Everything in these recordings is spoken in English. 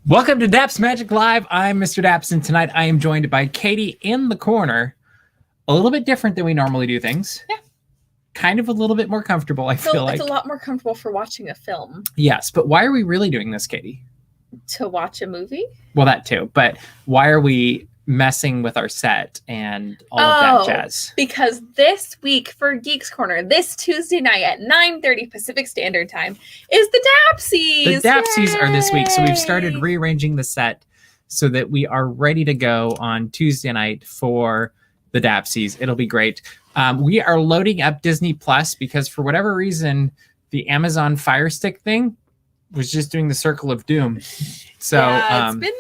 Welcome to DAPS Magic Live. I'm Mr. DAPS, and tonight I am joined by Katie in the corner. A little bit different than we normally do things. Yeah. Kind of a little bit more comfortable, I feel like. It's a lot more comfortable for watching a film. Yes, but why are we really doing this, Katie? To watch a movie? Well, that too. But why are we messing with our set and all of that jazz? Because this week for Geeks Corner, this Tuesday night at 9:30 Pacific Standard Time, is the DAPSies. The DAPSies are this week, so we've started rearranging the set so that we are ready to go on Tuesday night for the DAPSies. It'll be great. We are loading up Disney Plus because for whatever reason, the Amazon Fire Stick thing was just doing the Circle of Doom. So yeah, it's been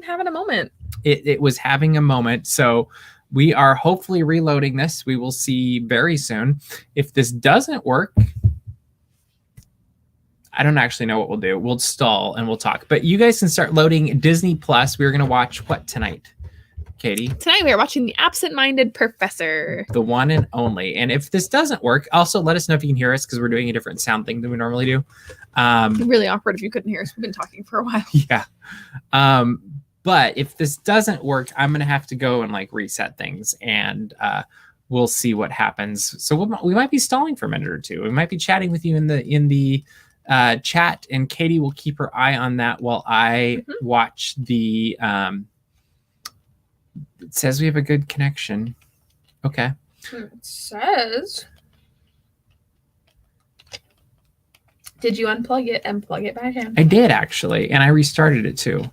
having a moment. It was having a moment. So we are hopefully reloading this. We will see very soon. If this doesn't work, I don't actually know what we'll do. We'll stall and we'll talk. But you guys can start loading Disney Plus. We're going to watch what tonight, Katie? Tonight we are watching The Absent-Minded Professor. The one and only. And if this doesn't work, also let us know if you can hear us because we're doing a different sound thing than we normally do. It'd be really awkward if you couldn't hear us. We've been talking for a while. Yeah. But if this doesn't work, I'm going to have to go and like reset things and we'll see what happens. So we might be stalling for a minute or two. We might be chatting with you in the chat, and Katie will keep her eye on that while I watch the it says we have a good connection. Okay. It says. Did you unplug it and plug it back in? I did actually, and I restarted it too.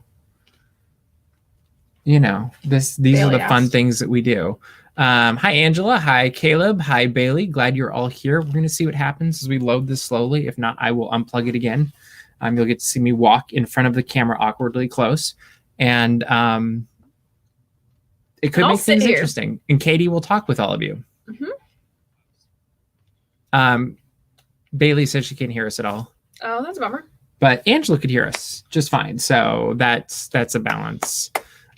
You know, these are the fun things that we do. Hi, Angela. Hi, Caleb. Hi, Bailey. Glad you're all here. We're going to see what happens as we load this slowly. If not, I will unplug it again. You'll get to see me walk in front of the camera awkwardly close. And it could make things interesting. And Katie will talk with all of you. Bailey says she can't hear us at all. Oh, that's a bummer. But Angela could hear us just fine. So that's a balance.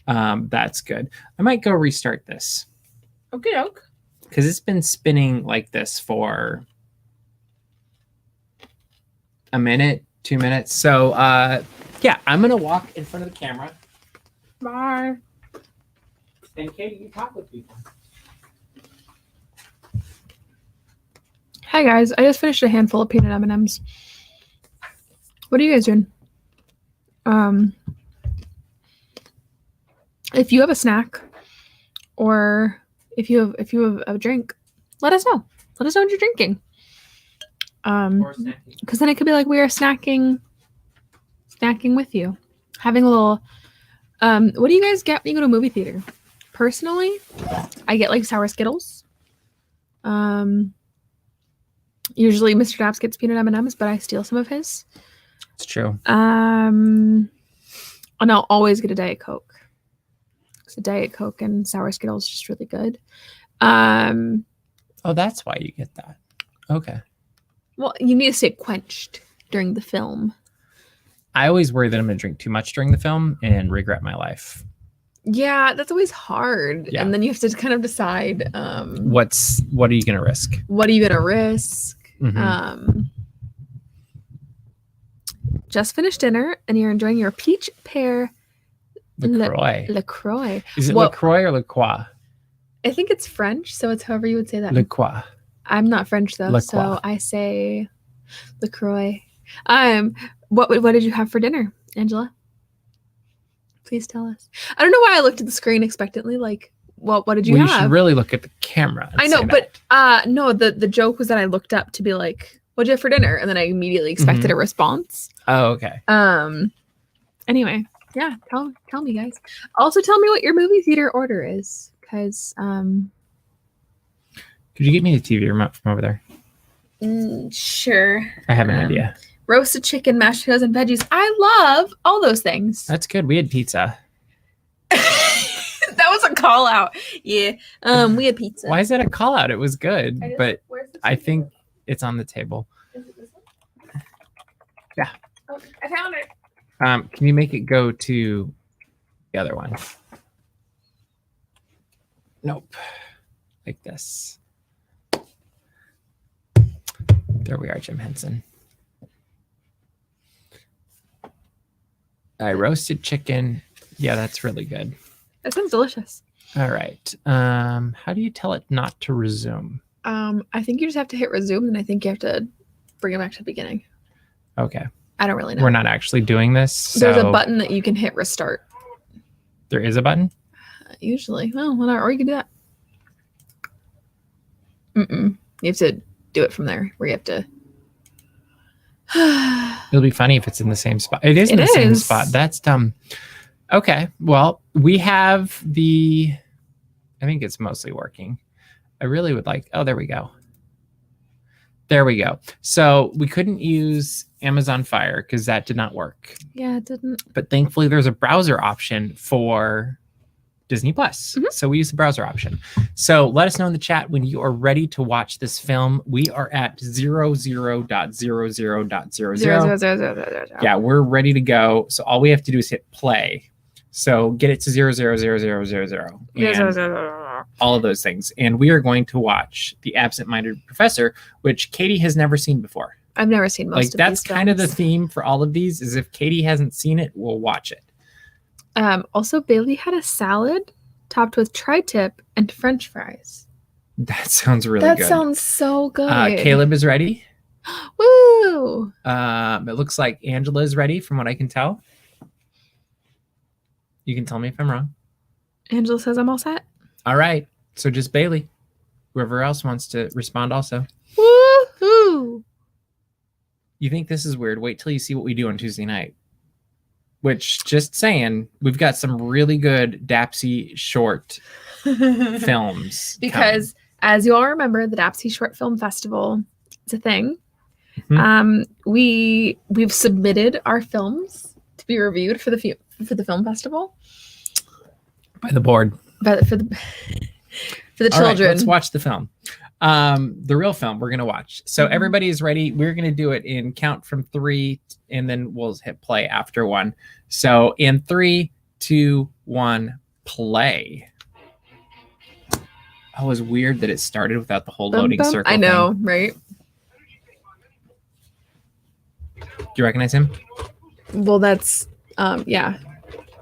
That's good. I might go restart this. Okay, doke. Because it's been spinning like this for a minute, 2 minutes. So yeah, I'm gonna walk in front of the camera. Bye. And Katie, you talk with people. Hi guys, I just finished a handful of peanut M&Ms. What are you guys doing? If you have a snack, or if you have a drink, let us know. Let us know what you're drinking. Because then it could be like we are snacking with you, having a little. What do you guys get when you go to a movie theater? Personally, I get like sour Skittles. Usually Mr. Daps gets peanut M&Ms, but I steal some of his. It's true. And I'll always get a Diet Coke. Because a Diet Coke and sour Skittles is just really good. Oh, that's why you get that. Okay. Well, you need to stay quenched during the film. I always worry that I'm going to drink too much during the film and regret my life. Yeah, that's always hard. Yeah. And then you have to kind of decide what are you going to risk? What are you going to risk? Just finished dinner and you're enjoying your peach pear LaCroix. LaCroix. Is it LaCroix or LaCroix? I think it's French, so it's however you would say that. LaCroix. I'm not French though, so I say LaCroix. What did you have for dinner, Angela? Please tell us. I don't know why I looked at the screen expectantly. Like, what did you have? You should really look at the camera. I know, but no. The joke was that I looked up to be like, "What'd you have for dinner?" And then I immediately expected a response. Oh, okay. Anyway, yeah. Tell me, guys. Also, tell me what your movie theater order is, because Could you get me the TV remote from over there? Sure. I have an idea. Roasted chicken, mashed potatoes, and veggies. I love all those things. That's good. We had pizza. That was a call out. Yeah. We had pizza. Why is that a call out? It was good, but I think it's on the table. Is it this one? Yeah. Oh, I found it. Can you make it go to the other one? Nope. Like this. There we are, Jim Henson. roasted chicken. Yeah, that's really good. That sounds delicious. All right. How do you tell it not to resume? I think you just have to hit resume, and I think you have to bring it back to the beginning. Okay. I don't really know. We're not actually doing this. So there's a button that you can hit restart. There is a button? Usually. Well, whatever. Or you can do that. You have to do it from there, where you have to. It'll be funny if it's in the same spot. It is in the same spot. That's dumb. Okay. Well, we have the. I think it's mostly working. I really would like. Oh, there we go. There we go. So we couldn't use Amazon Fire because that did not work. Yeah, it didn't. But thankfully, there's a browser option for Disney Plus. So we use the browser option. So let us know in the chat when you are ready to watch this film. We are at 00.00.00. Yeah, we're ready to go. So all we have to do is hit play. So get it to 000000. All of those things. And we are going to watch The Absent-Minded Professor, which Katie has never seen before. I've never seen most of these. That's kind of the theme for all of these, is if Katie hasn't seen it, we'll watch it. Also, Bailey had a salad topped with tri-tip and French fries. That sounds really good. That sounds so good. Caleb is ready. Woo! It looks like Angela is ready, from what I can tell. You can tell me if I'm wrong. Angela says I'm all set. All right. So just Bailey. Whoever else wants to respond also. Woohoo! You think this is weird? Wait till you see what we do on Tuesday night. Which, just saying, we've got some really good DAPSy short films. Because, as you all remember, the DAPSy Short Film Festival is a thing. We've submitted our films to be reviewed for the film festival by the board. For the children. Right, let's watch the film. The real film we're gonna watch. So everybody is ready. We're gonna do it in count from 3, and then we'll hit play after 1. So in 3, 2, 1, play. Oh, it was weird that it started without the whole loading circle. I know, right? Do you recognize him? Well, that's yeah.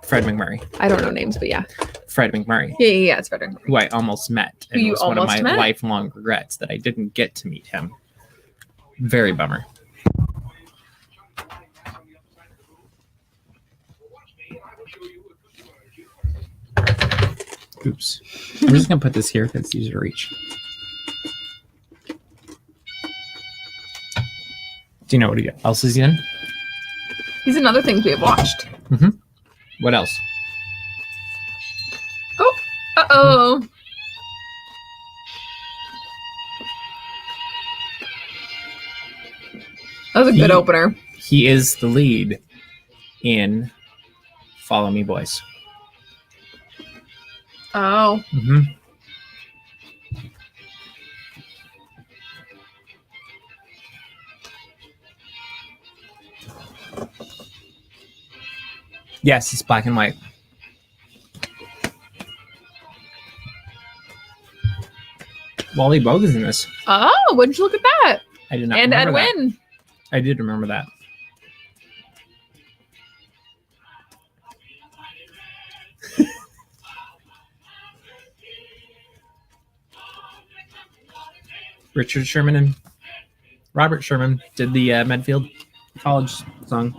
Fred McMurray. I don't know names, but yeah. Fred McMurray. Yeah, it's Fred McMurray. Who I almost met. And you was one of my met? lifelong regrets that I didn't get to meet him. Very bummer. Oops. I'm just going to put this here because it's easier to reach. Do you know what else is in? He's in other things we have watched. What else? Oh, uh-oh. That was a good opener. He is the lead in Follow Me, Boys. Oh. Yes, it's black and white. Wally Bogue is in this. Oh, wouldn't you look at that? I did not and remember Edwin. That. I did remember that. Richard Sherman and Robert Sherman did the Medfield College song.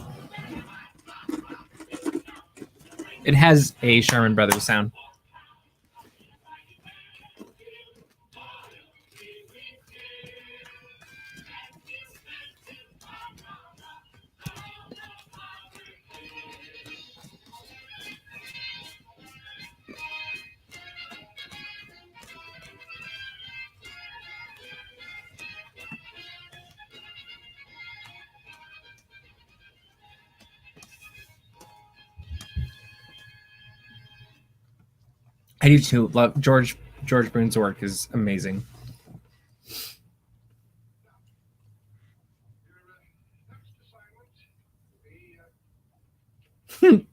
It has a Sherman Brothers sound. I do too. Love George Boone's work is amazing. Good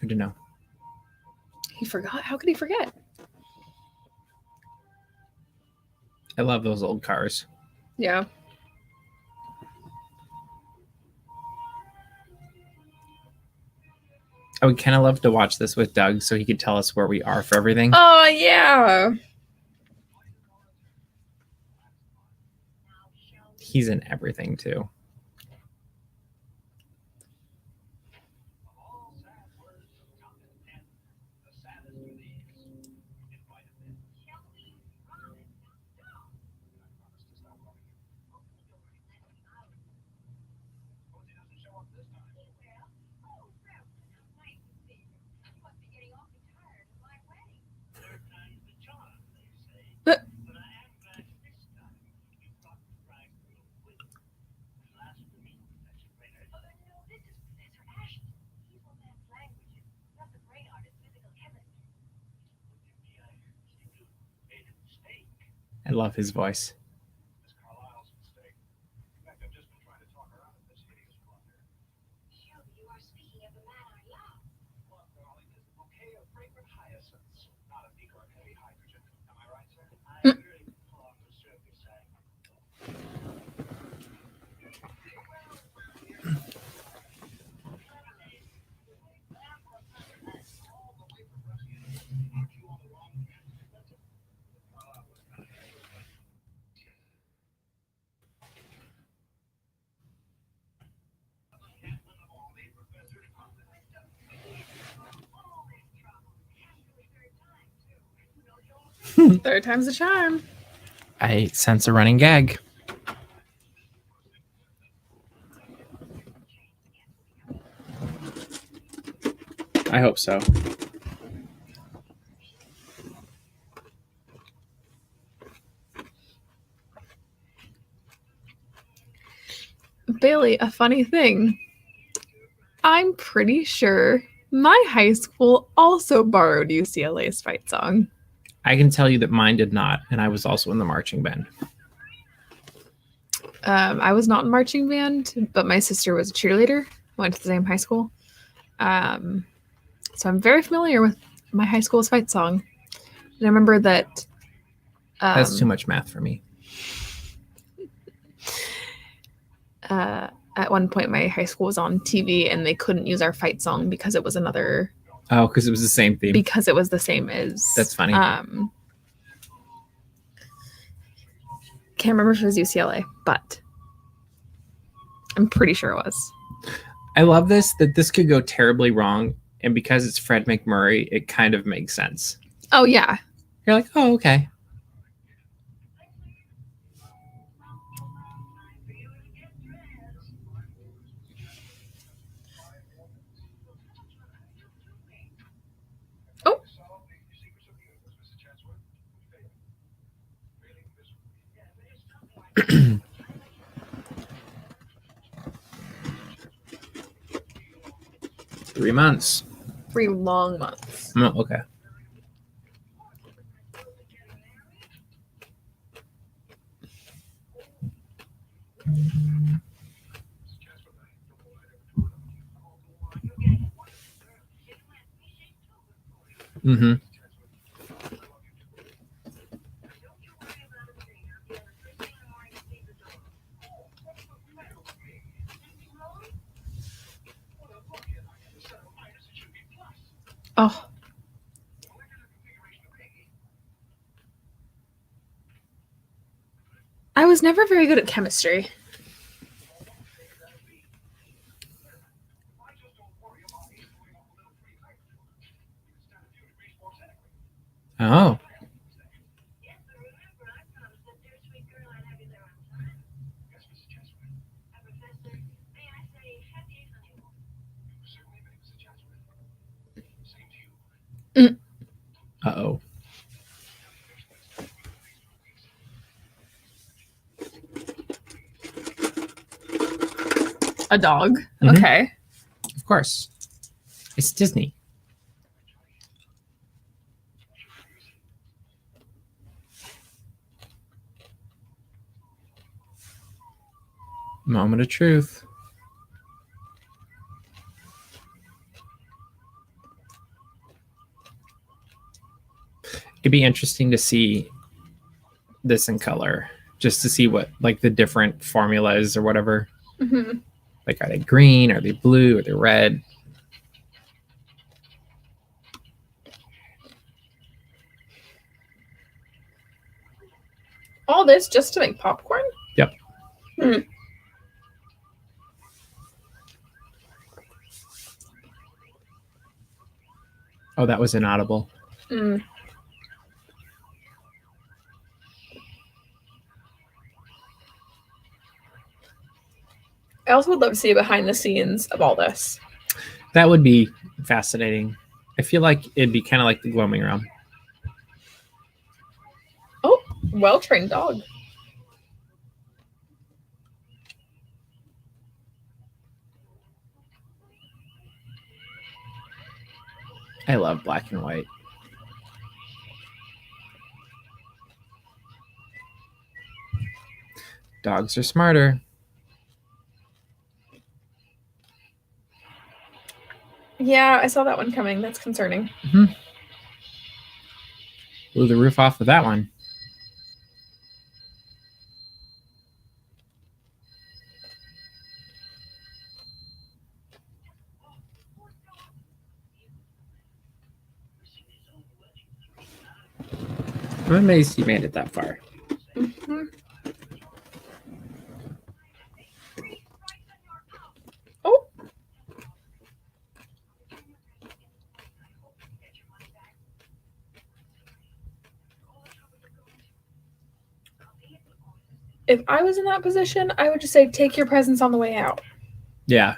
to know. He forgot. How could he forget? I love those old cars. Yeah. I would kind of love to watch this with Doug so he could tell us where we are for everything. Oh, yeah. He's in everything, too. I love his voice. Third time's the charm. I sense a running gag. I hope so. Bailey, a funny thing. I'm pretty sure my high school also borrowed UCLA's fight song. I can tell you that mine did not, and I was also in the marching band. I was not in marching band, but my sister was a cheerleader. Went to the same high school. So I'm very familiar with my high school's fight song. And I remember that... That's too much math for me. At one point, my high school was on TV, and they couldn't use our fight song because it was another... Oh, because it was the same theme. Because it was the same as... That's funny. Can't remember if it was UCLA, but I'm pretty sure it was. I love this, that this could go terribly wrong, and because it's Fred McMurray, it kind of makes sense. Oh, yeah. You're like, oh, okay. Oh. 3 months. 3 long months. Oh, okay. Mm-hmm. Oh. I was never very good at chemistry. Oh. Uh-oh. A dog? Mm-hmm. Okay. Of course. It's Disney. Moment of truth. It'd be interesting to see this in color. just to see what like the different formulas or whatever. Mm-hmm. Like, are they green? Are they blue? Are they red? All this just to make popcorn? Yep. Oh, that was inaudible. Mm. I also would love to see behind the scenes of all this. That would be fascinating. I feel like it'd be kind of like the gloaming realm. Oh, well-trained dog. I love black and white. Dogs are smarter. Yeah, I saw that one coming. That's concerning. Mm-hmm. Blew the roof off of that one. I'm amazed you made it that far. Mm-hmm. Oh. If I was in that position, I would just say, take your presents on the way out. Yeah.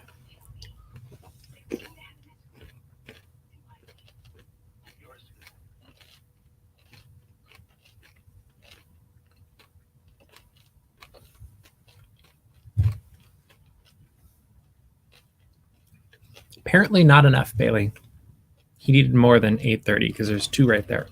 Apparently not enough, Bailey. He needed more than 830 because there's 2 right there.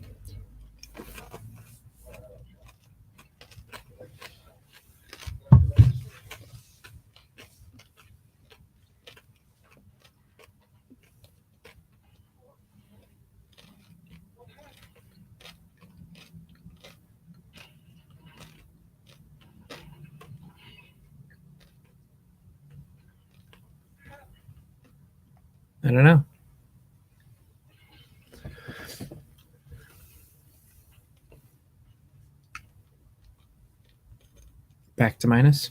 I don't know. Back to minus.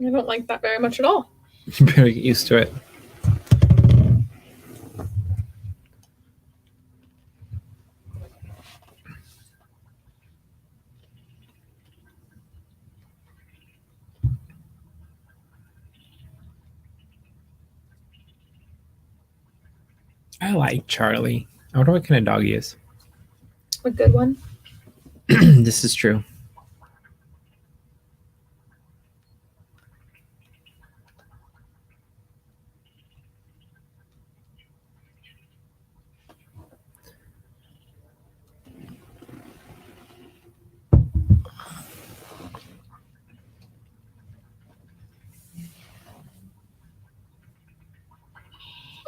I don't like that very much at all. You better get used to it. I like Charlie. I wonder what kind of dog he is. A good one. This is true.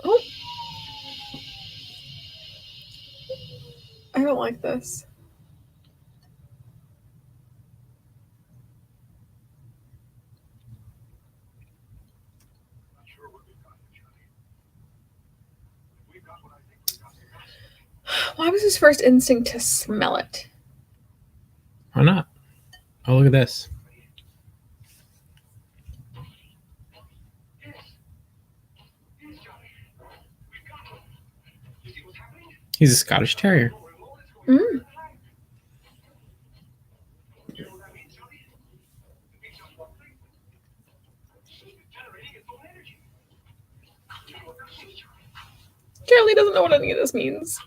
Oh. I don't like this. Why was his first instinct to smell it? Why not? Oh, look at this. He's a Scottish Terrier. Mm. Charlie doesn't know what any of this means.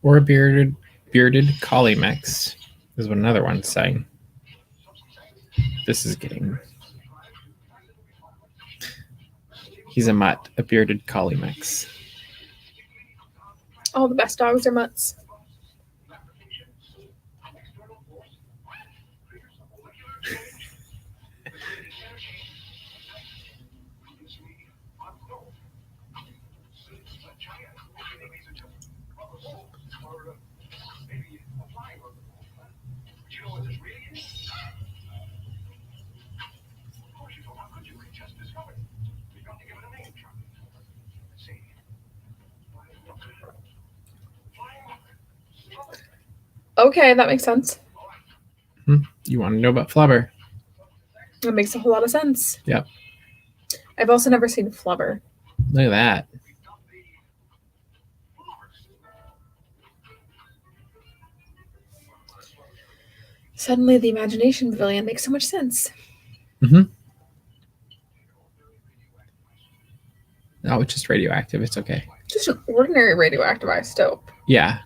Or a bearded collie mix is what another one's saying. This is getting... He's a mutt, a bearded collie mix. All the best dogs are mutts. Okay, that makes sense. You want to know about Flubber? That makes a whole lot of sense. Yep. I've also never seen Flubber. Look at that. Suddenly, the Imagination Pavilion makes so much sense. Mm-hmm. No, it's just radioactive. It's okay. Just an ordinary radioactive isotope. Yeah.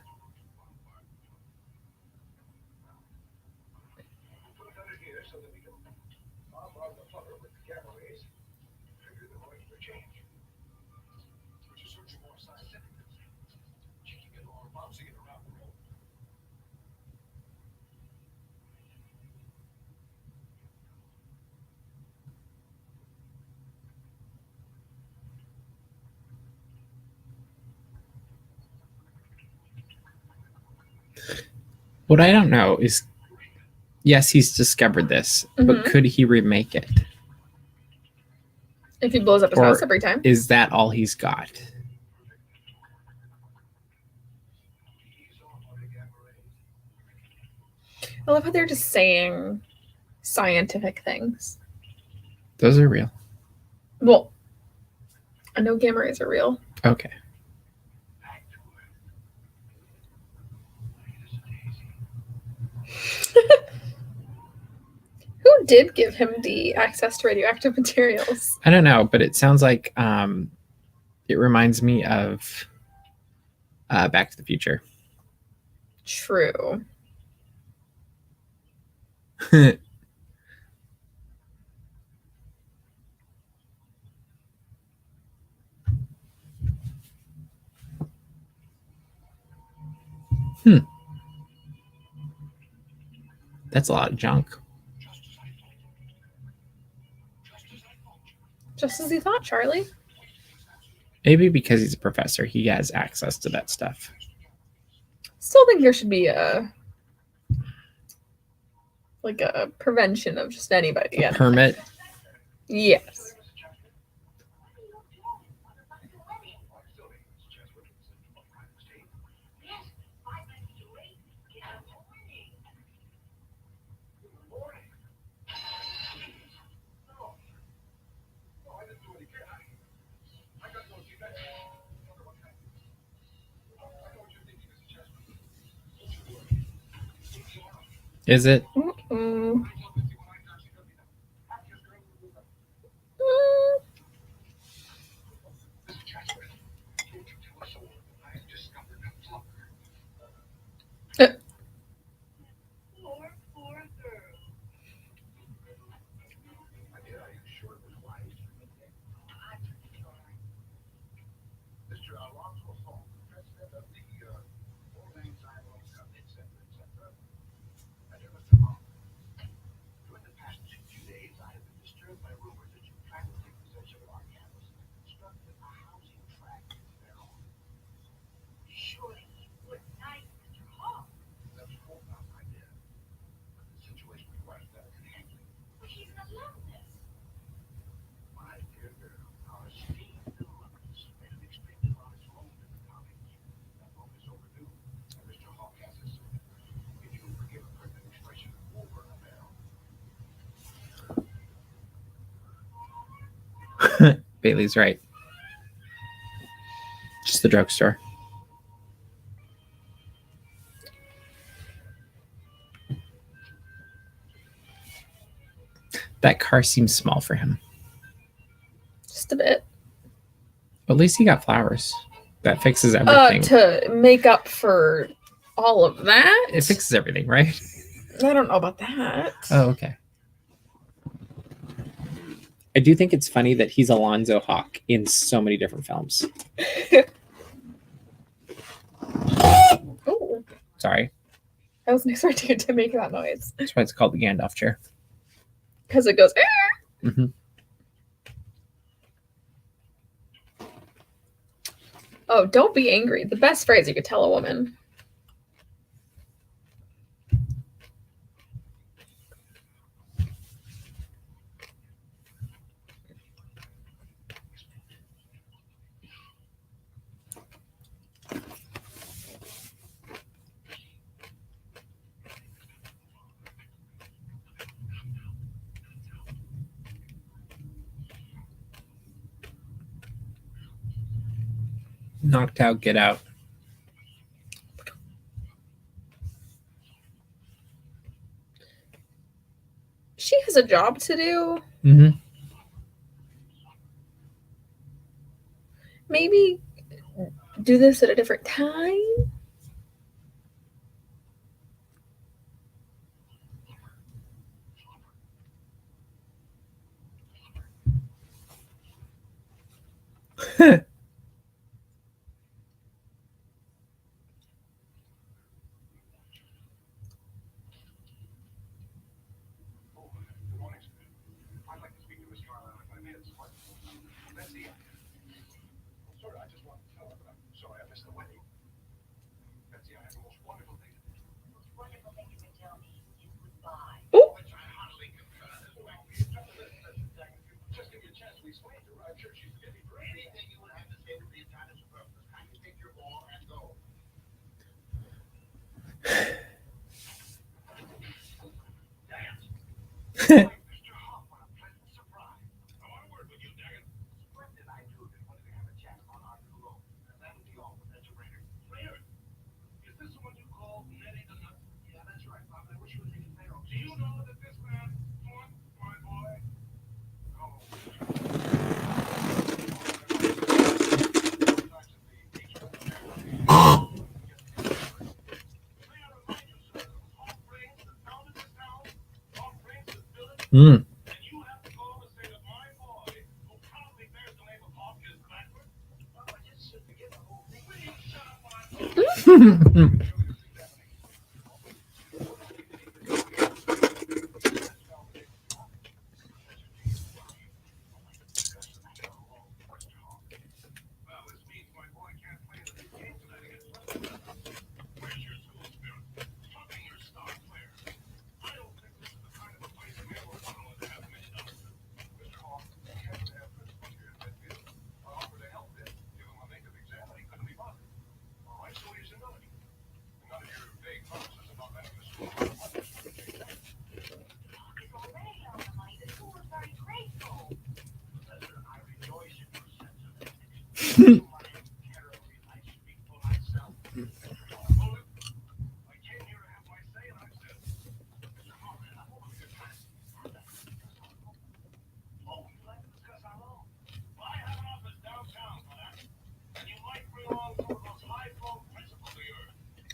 What I don't know is, yes, he's discovered this, but could he remake it? If he blows up his house every time? Is that all he's got? I love how they're just saying scientific things. Those are real. Well, I know gamma rays are real. Okay. Who did give him the access to radioactive materials? I don't know, but it sounds like it reminds me of Back to the Future. True. That's a lot of junk. Just as he thought, Charlie. Maybe because he's a professor, he has access to that stuff. Still think there should be a prevention of just anybody. A permit? Yes. Is it? Bailey's right. Just the drugstore. That car seems small for him. Just a bit. At least he got flowers. That fixes everything. To make up for all of that? It fixes everything, right? I don't know about that. Oh, okay. I do think it's funny that he's Alonzo Hawk in so many different films. Oh. Sorry. I wasn't expecting it to make that noise. That's why it's called the Gandalf chair. Because it goes. Mm-hmm. Oh, don't be angry. The best phrase you could tell a woman. Knocked out, get out. She has a job to do. Mm-hmm. Maybe do this at a different time. Mm.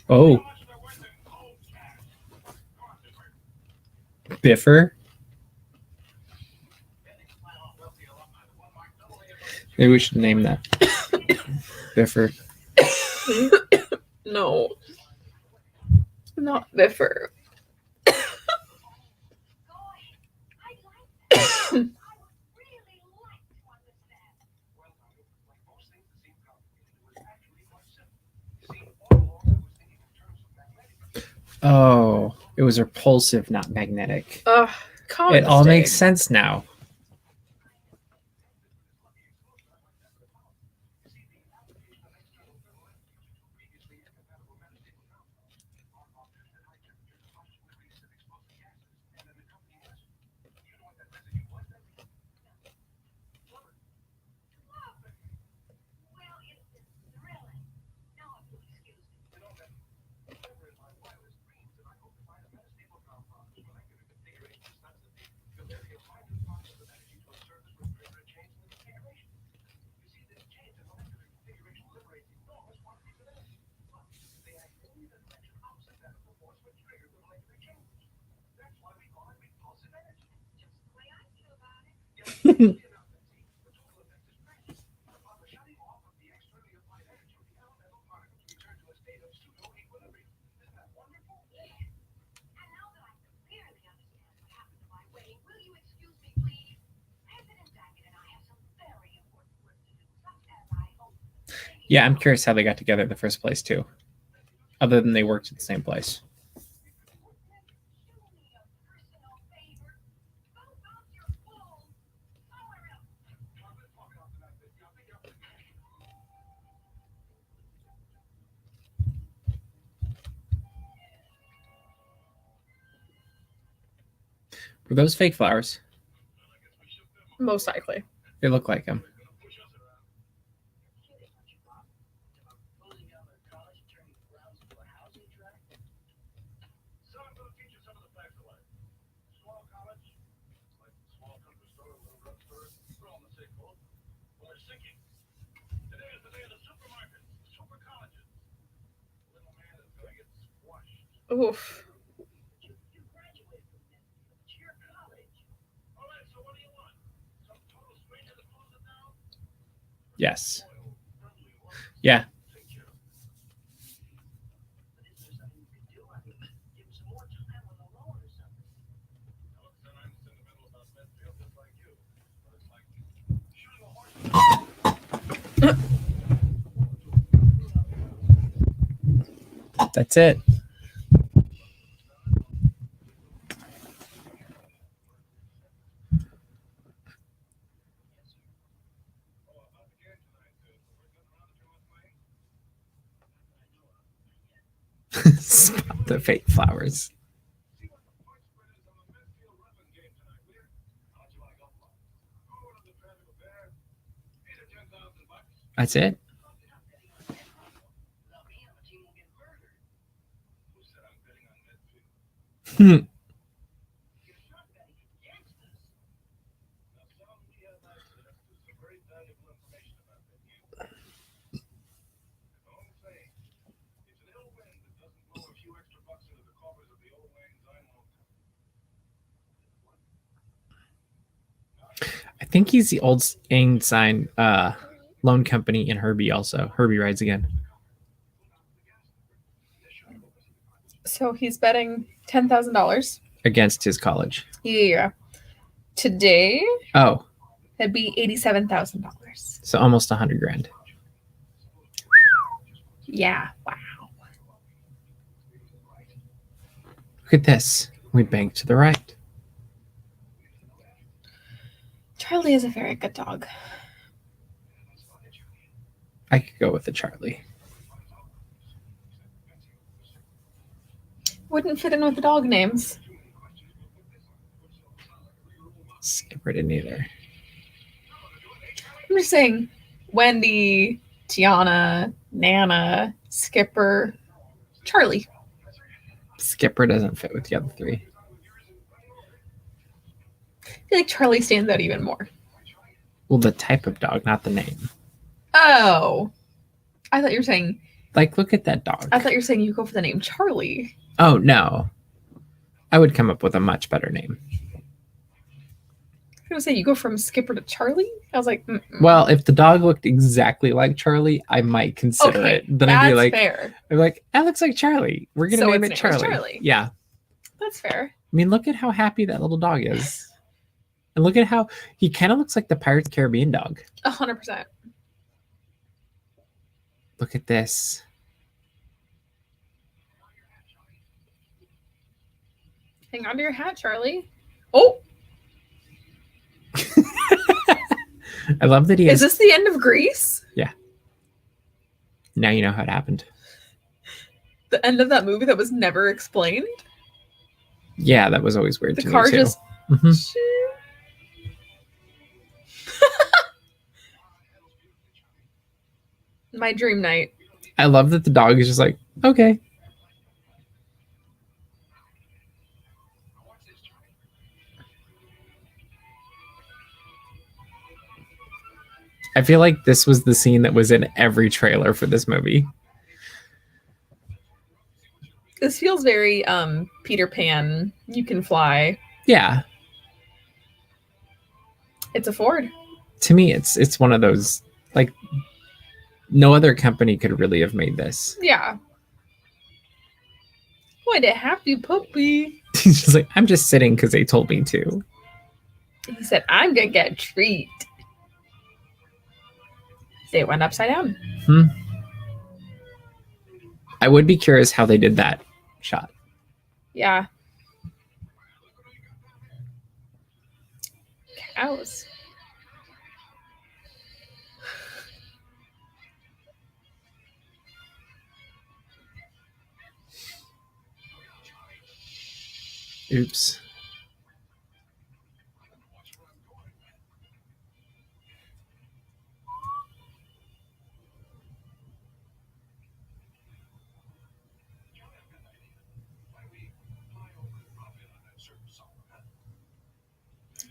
Oh. Biffer? Maybe we should name that. Biffer. No. Not Biffer. Oh, it was repulsive, not magnetic. It all makes sense now. Yeah, I'm curious how they got together in the first place, too. Other than they worked at the same place. Were those fake flowers? Most likely. They look like them. Oof. Yes. Yeah. That's it. Spot the fake flowers. That's it. I think he's the old Sign loan company in Herbie also. Herbie Rides Again. So he's betting $10,000 against his college. Yeah. Today, Oh, it'd be $87,000. so almost $100,000. Yeah. Wow. Look at this. We bank to the right. Charlie is a very good dog. I could go with the Charlie. Wouldn't fit in with the dog names. Skipper didn't either. I'm just saying, Wendy, Tiana, Nana, Skipper, Charlie. Skipper doesn't fit with the other three. I feel like Charlie stands out even more. Well, the type of dog, not the name. Oh. I thought you were saying... Like, look at that dog. I thought you were saying you go for the name Charlie. Oh, no. I would come up with a much better name. I was going to say, you go from Skipper to Charlie? I was like, Well, if the dog looked exactly like Charlie, I might consider it. Then I'd be like, fair. I'm like, that looks like Charlie. We're going to name it Charlie. Yeah. That's fair. I mean, look at how happy that little dog is. And look at how he kind of looks like the Pirates of the Caribbean dog. 100%. Look at this. Hang on to your hat, Charlie. Oh! I love that he has... Is this the end of Grease? Yeah. Now you know how it happened. The end of that movie that was never explained? Yeah, that was always weird to me, too. The car just... My dream night. I love that the dog is just like, okay. I feel like this was the scene that was in every trailer for this movie. This feels very Peter Pan, You Can Fly. Yeah. It's a Ford. To me, it's one of those, like, no other company could really have made this. Yeah. What a happy puppy. She's like, I'm just sitting because they told me to. He said, I'm going to get a treat. They went upside down. I would be curious how they did that shot. Yeah. Cows. Oops.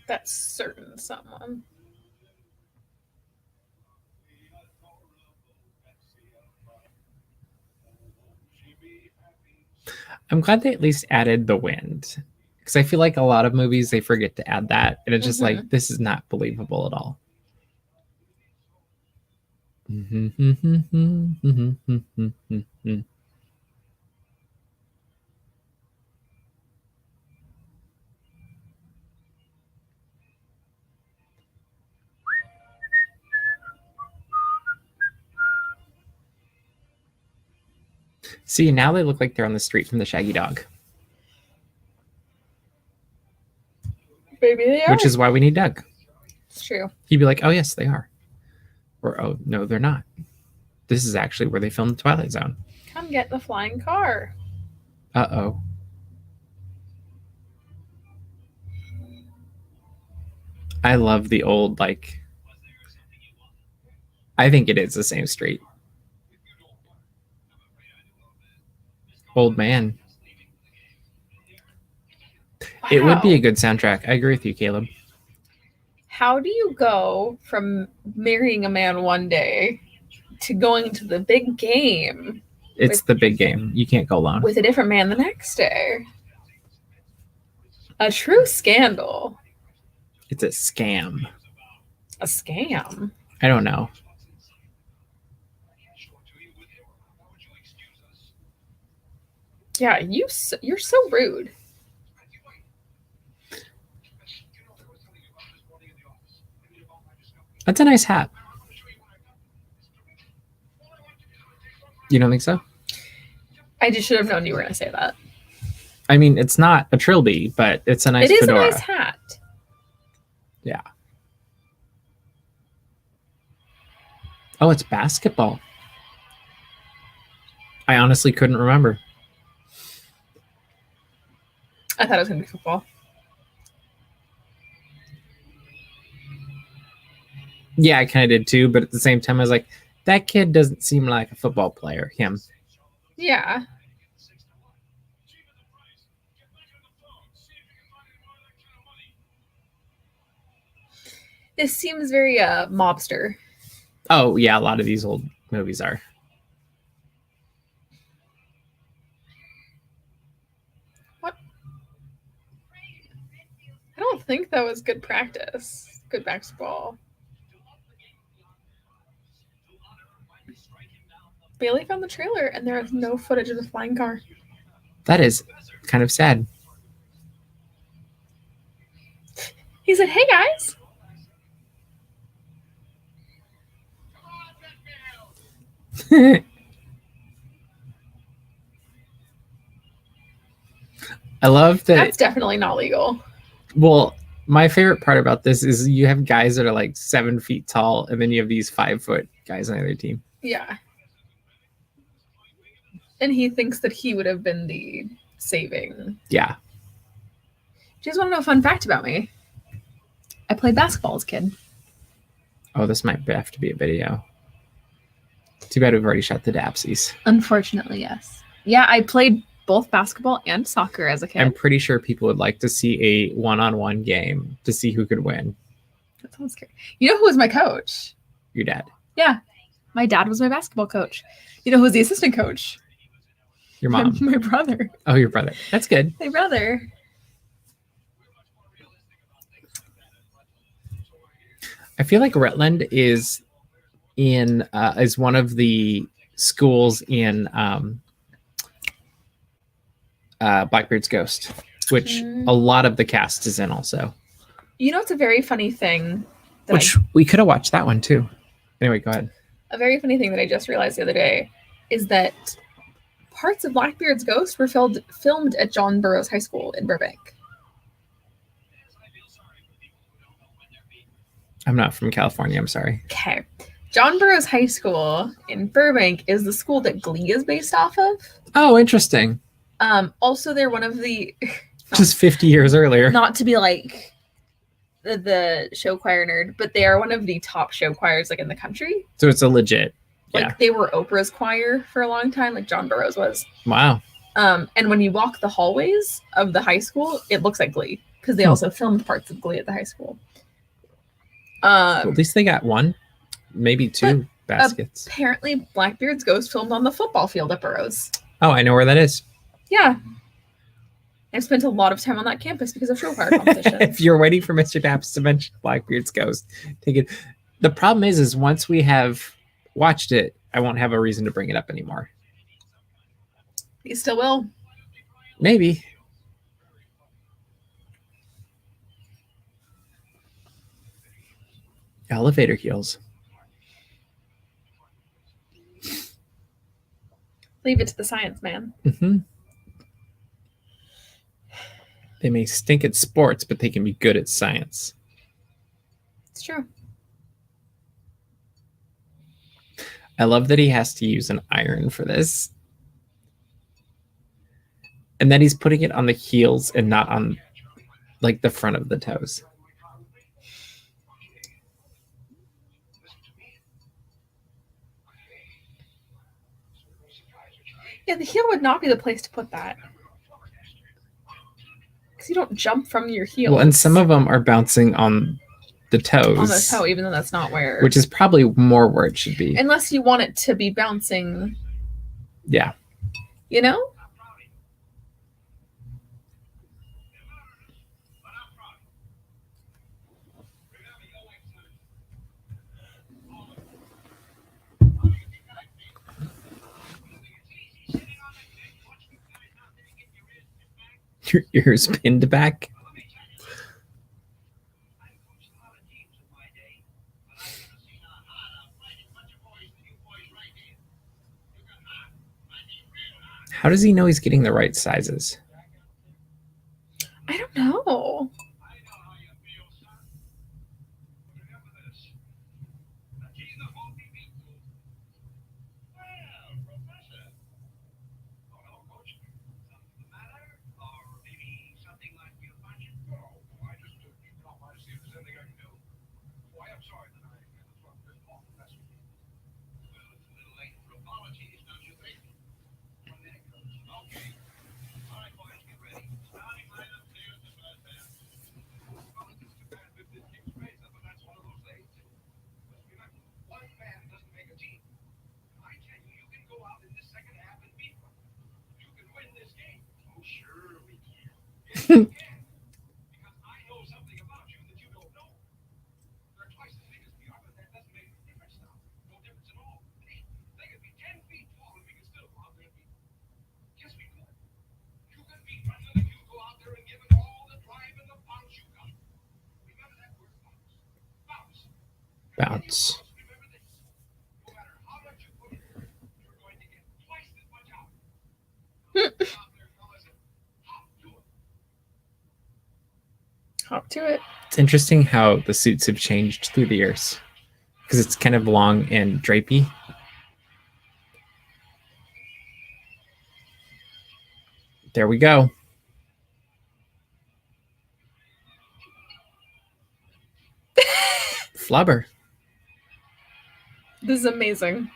That's certain someone. I'm glad they at least added the wind, because I feel like a lot of movies they forget to add that, and it's just like, this is not believable at all. See, now they look like they're on the street from the Shaggy Dog. Maybe they are. Which is why we need Doug. It's true. He'd be like, oh, yes, they are. Or, oh, no, they're not. This is actually where they filmed The Twilight Zone. Come get the flying car. Uh-oh. I love the old, like... I think it is the same street. Old Man. Wow. It would be a good soundtrack. I agree with you, Caleb. How do you go from marrying a man one day to going to the big game? It's the big game. You can't go alone. With a different man the next day. A true scandal. It's a scam. A scam? I don't know. Yeah, you're so rude. That's a nice hat. You don't think so? I just should have known you were going to say that. I mean, it's not a trilby, but it's a nice fedora. It is a nice hat. Yeah. Oh, it's basketball. I honestly couldn't remember. I thought it was going to be football. Yeah, I kind of did too, but at the same time, I was like, that kid doesn't seem like a football player. Him. Yeah. This seems very mobster. Oh, yeah, a lot of these old movies are. What? I don't think that was good practice. Good basketball. Bailey found the trailer and there is no footage of the flying car. That is kind of sad. He said, hey guys. I love that. That's definitely not legal. Well, my favorite part about this is you have guys that are like 7 feet tall, and then you have these 5-foot guys on the other team. Yeah. And he thinks that he would have been the saving. Yeah. Do you guys want to know a fun fact about me? I played basketball as a kid. Oh, this might have to be a video. Too bad we've already shot the DAPSies. Unfortunately, yes. Yeah, I played both basketball and soccer as a kid. I'm pretty sure people would like to see a one-on-one game to see who could win. That sounds scary. You know who was my coach? Your dad. Yeah. My dad was my basketball coach. You know who was the assistant coach? Your mom. My brother. Oh, your brother. That's good. My brother. I feel like Rutland is one of the schools in Blackbeard's Ghost, which a lot of the cast is in also. You know, it's a very funny thing. Which we could have watched that one too. Anyway, go ahead. A very funny thing that I just realized the other day is that parts of Blackbeard's Ghost were filmed at John Burroughs High School in Burbank. I'm not from California. I'm sorry. Okay. John Burroughs High School in Burbank is the school that Glee is based off of. Oh, interesting. Also, they're one of the... Just 50 years earlier. Not to be like the show choir nerd, but they are one of the top show choirs like in the country. So it's a legit. Like they were Oprah's choir for a long time, like John Burroughs was. Wow. And when you walk the hallways of the high school, it looks like Glee because they also filmed parts of Glee at the high school. Well, at least they got one, maybe two baskets. Apparently, Blackbeard's Ghost filmed on the football field at Burroughs. Oh, I know where that is. Yeah. I've spent a lot of time on that campus because of show choir competitions. If you're waiting for Mr. Daps to mention Blackbeard's Ghost, take it. The problem is once we have watched it, I won't have a reason to bring it up anymore. You still will. Maybe. Elevator heels. Leave it to the science man. Mm-hmm. They may stink at sports, but they can be good at science. It's true. I love that he has to use an iron for this. And that he's putting it on the heels and not on like the front of the toes. Yeah, the heel would not be the place to put that. Because you don't jump from your heels. Well, and some of them are bouncing on the toes. On the toe, even though that's not where... Which is probably more where it should be. Unless you want it to be bouncing. Yeah. You know? Your ears pinned back. How does he know he's getting the right sizes? I don't know. Bounce. Hop to it. It's interesting how the suits have changed through the years because it's kind of long and drapey. There we go. Flubber. This is amazing.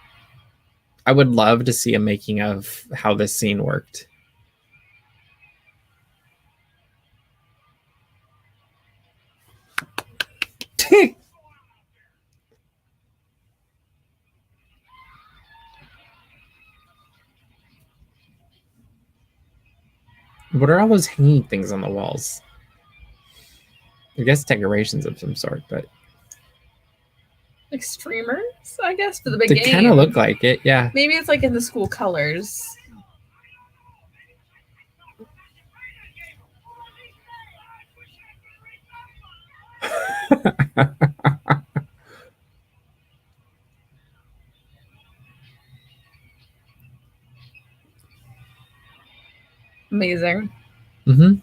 I would love to see a making of how this scene worked. What are all those hanging things on the walls? I guess decorations of some sort, but like streamers, I guess, for the big game. They kind of look like it, yeah. Maybe it's like in the school colors. Amazing. Mm-hmm.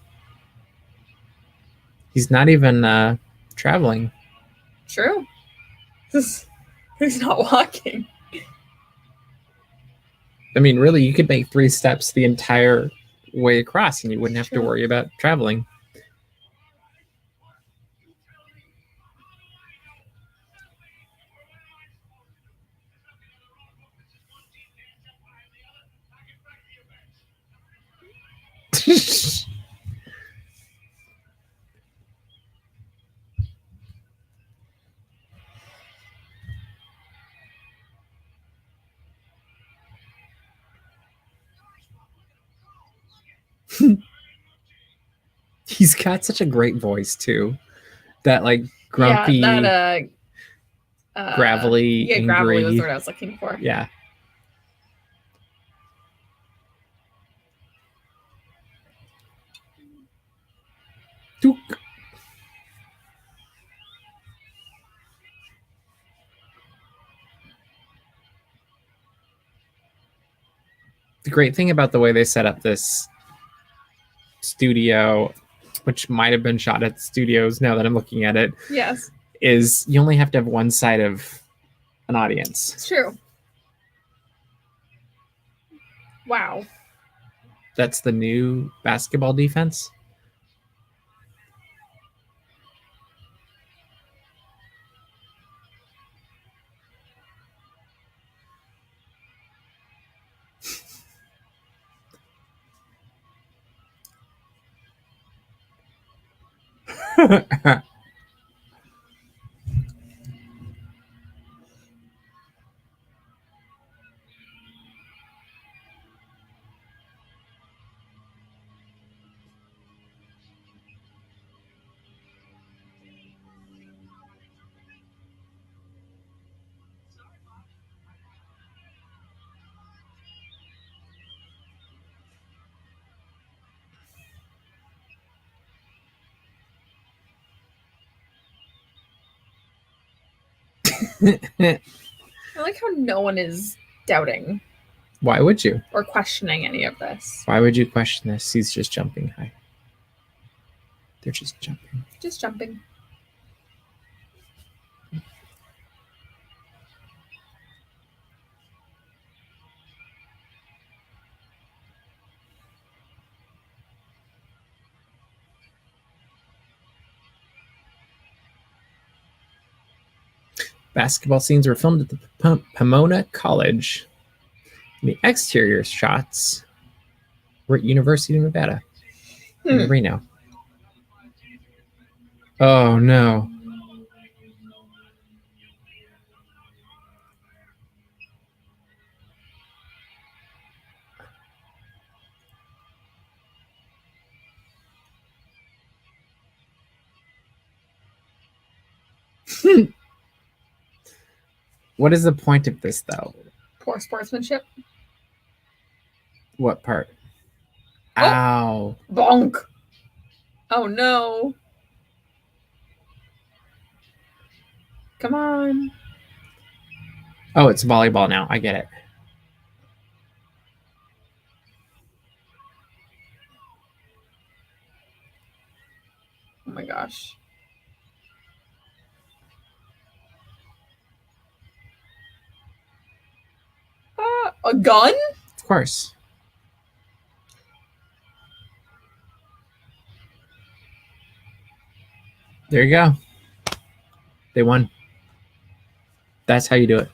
He's not even traveling. True. He's not walking. I mean, really, you could make 3 steps the entire way across and you wouldn't have to True. worry about traveling. He's got such a great voice too. That like grumpy, gravelly, angry. Gravelly was the word I was looking for. Yeah. Dook. The great thing about the way they set up this studio, which might have been shot at studios now that I'm looking at it, yes, is you only have to have one side of an audience. It's true. Wow. That's the new basketball defense. I like how no one is doubting. Why would you? Or questioning any of this. Why would you question this? He's just jumping high. They're just jumping. Just jumping. Basketball scenes were filmed at the Pomona College. And the exterior shots were at University of Nevada in Reno. Oh, no. What is the point of this, though? Poor sportsmanship. What part? Oh. Ow. Bonk. Oh, no. Come on. Oh, it's volleyball now. I get it. Oh, my gosh. A gun? Of course. There you go. They won. That's how you do it.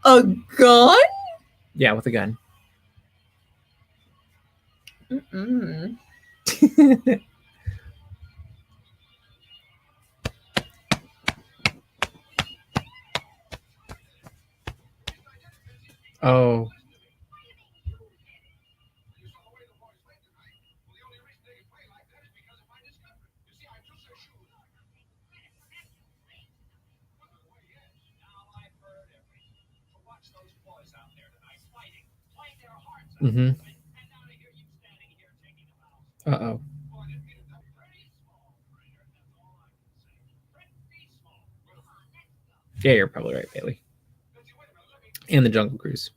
A gun? Yeah, with a gun. Mm-mm. Oh. Mm-hmm. Uh-oh. Yeah, you're probably right, Bailey. And the Jungle Cruise.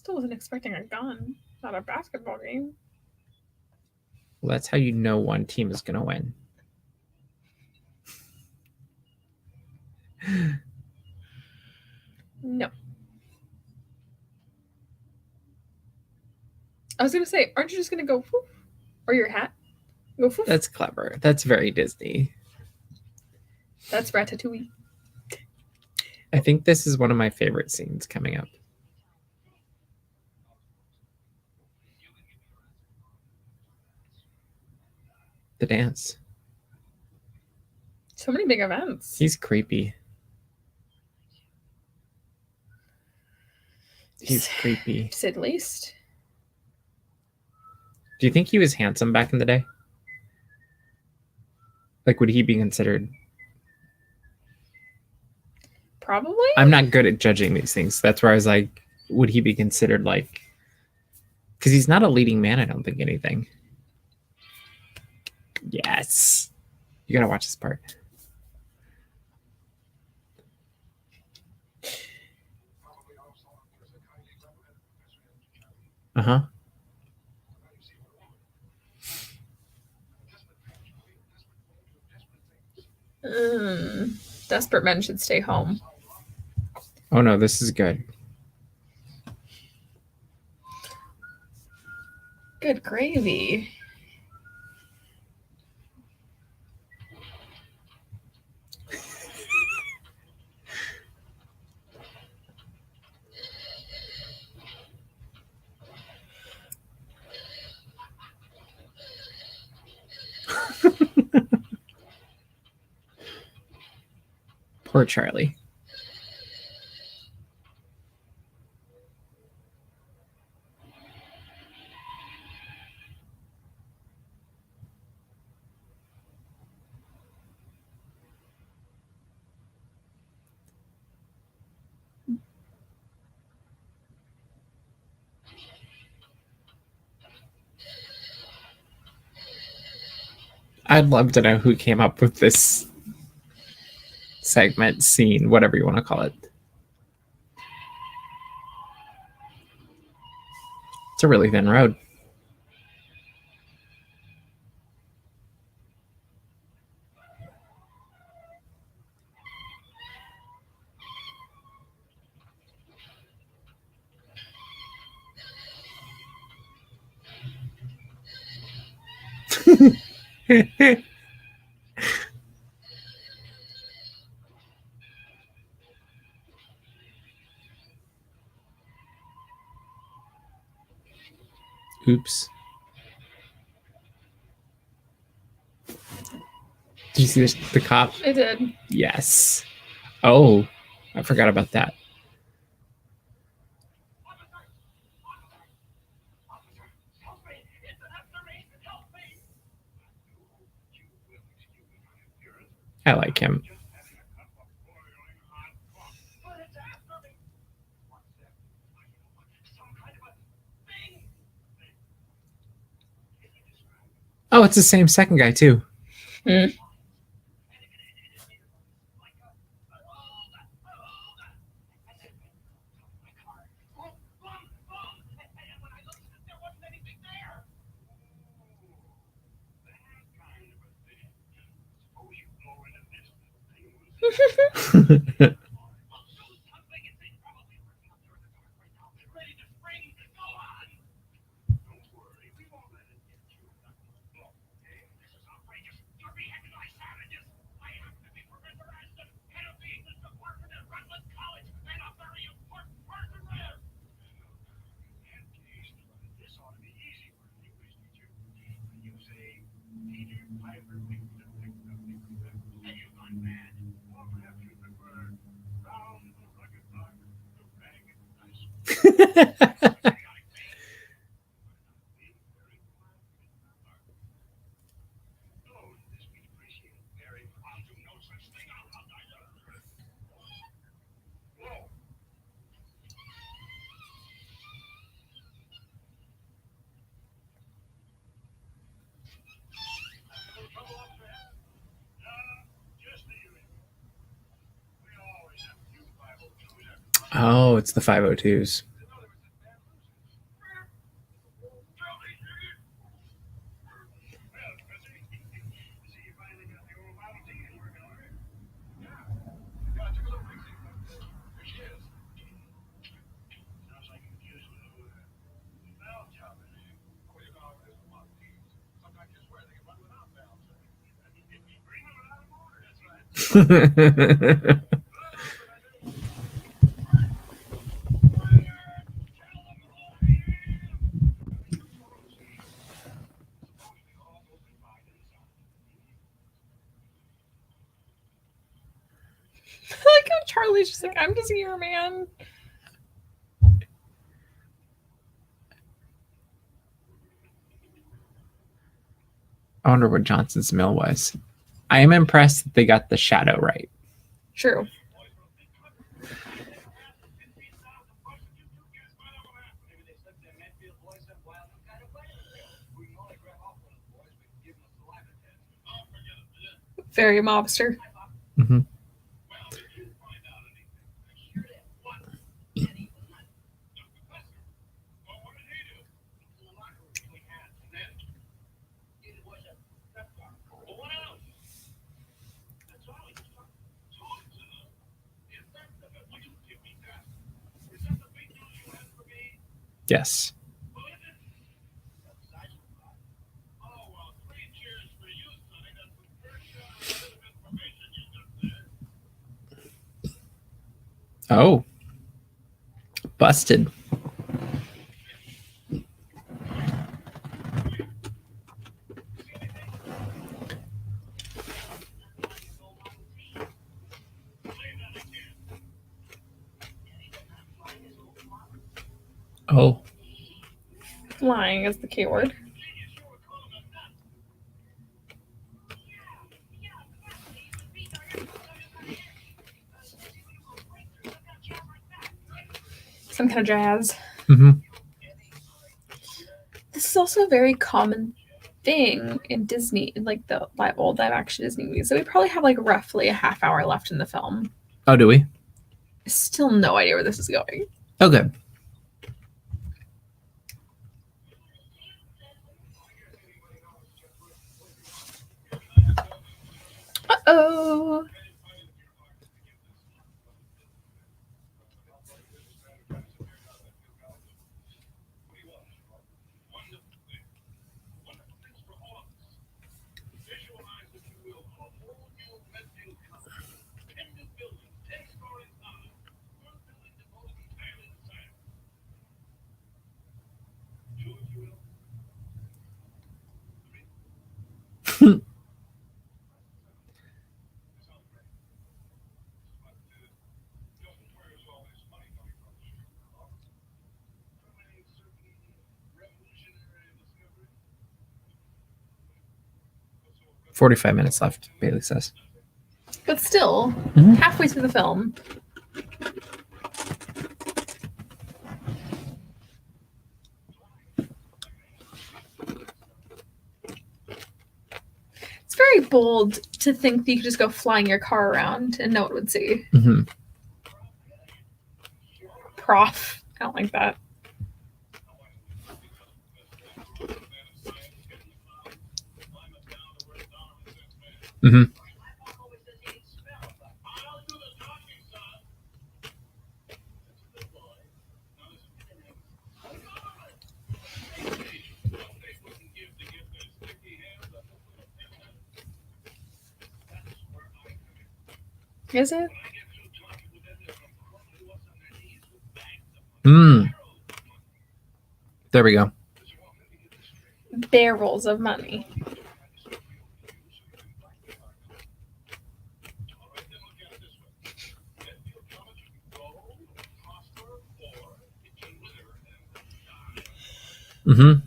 Still wasn't expecting a gun. Not a basketball game. Well, that's how you know one team is going to win. No. I was going to say, aren't you just going to go poof? Or your hat? Go poof? That's clever. That's very Disney. That's Ratatouille. I think this is one of my favorite scenes coming up. The dance. So many big events. He's creepy. He's creepy. To say the least. Do you think he was handsome back in the day? Like, would he be considered? Probably. I'm not good at judging these things. That's where I was like, would he be considered like? Because he's not a leading man, I don't think anything. Yes. You gotta watch this part. Uh-huh. Desperate men should stay home. Oh no, this is good. Good gravy. Poor Charlie. I'd love to know who came up with this segment, scene, whatever you want to call it. It's a really thin road. Oops. Did you see the cop? I did. Yes. Oh, I forgot about that. I like him. Oh, it's the same second guy too. Mm. Oh, it's the 502s. Like how Charlie's just like, I'm just here, man. I wonder what Johnson's Mill was. I am impressed that they got the shadow right. True. Very mobster. Mm-hmm. Yes. Oh. Busted. Oh. Flying is the key word. Some kind of jazz. Mm-hmm. This is also a very common thing in Disney, in like the old live action Disney movies. So we probably have like roughly a half hour left in the film. Oh, do we? Still no idea where this is going. Okay. Uh-oh. "45 minutes left," Bailey says. But still, halfway through the film. It's very bold to think that you could just go flying your car around and no one would see. Mm-hmm. Prof. I don't like that. Mm-hmm. Is it? There we go. Barrels of money. Mm-hmm.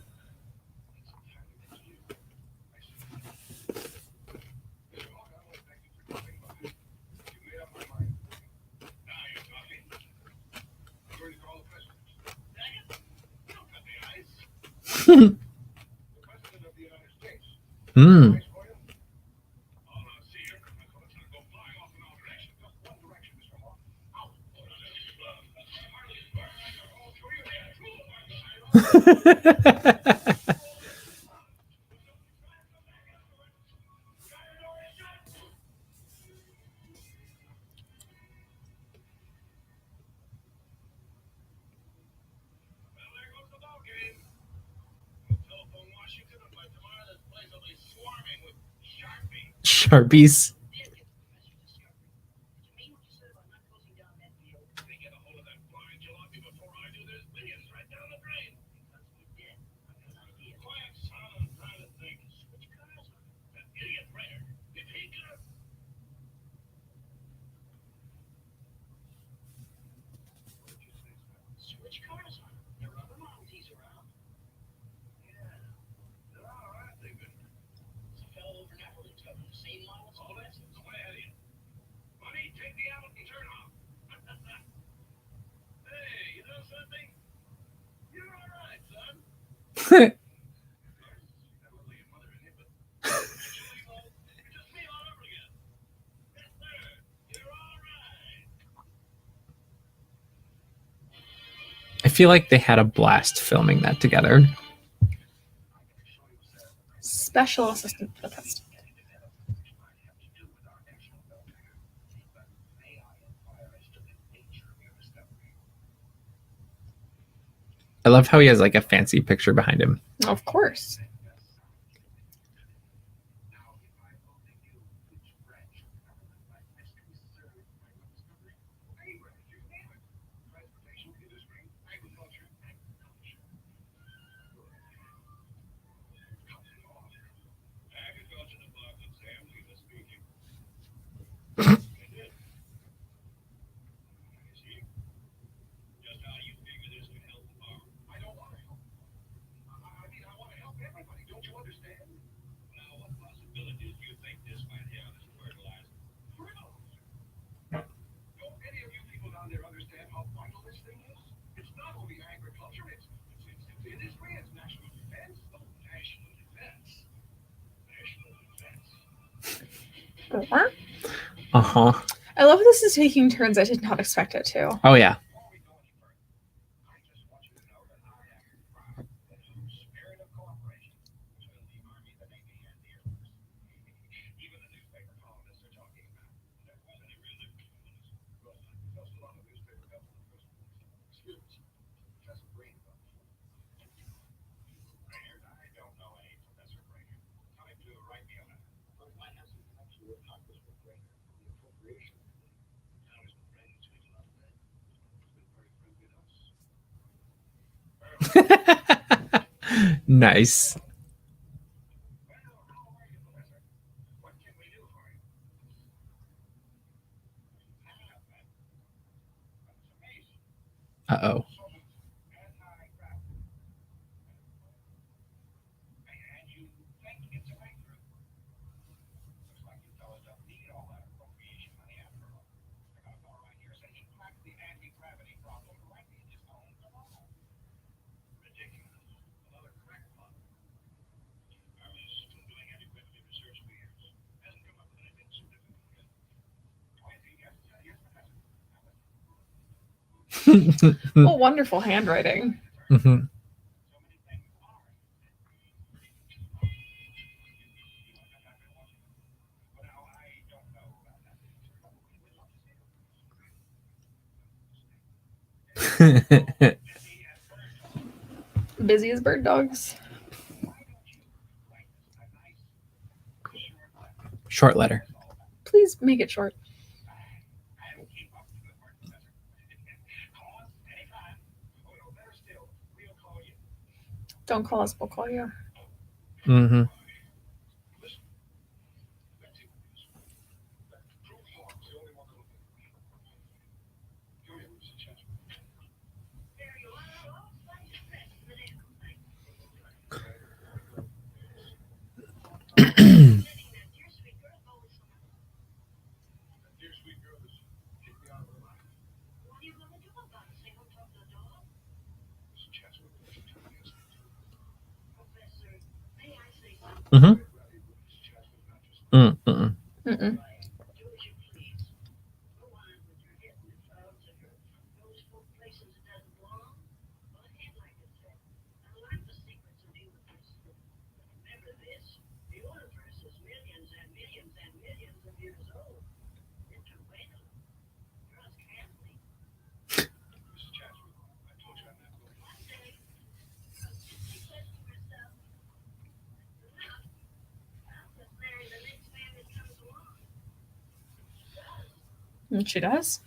Sharpies. I feel like they had a blast filming that together. Special assistant protest. I love how he has like a fancy picture behind him. Of course. Uh-huh. I love this is taking turns. I did not expect it to. Oh, yeah. Nice. Uh-oh. Oh, wonderful handwriting. Mm-hmm. Busy as bird dogs. Short letter. Please make it short. Don't call us, we'll call you. Mm-hmm. Mm-hmm. Mm-mm. Mm-mm. And she does.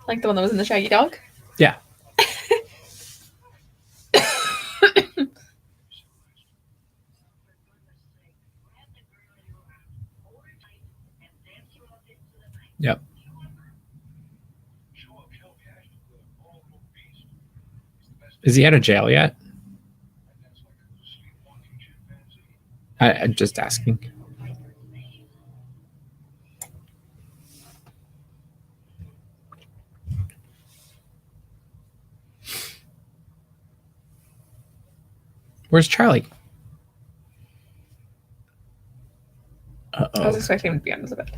Like the one that was in the Shaggy Dog? Yeah. Yep. Is he out of jail yet? I'm just asking. Where's Charlie? Uh-oh. I was expecting him to be on the bed.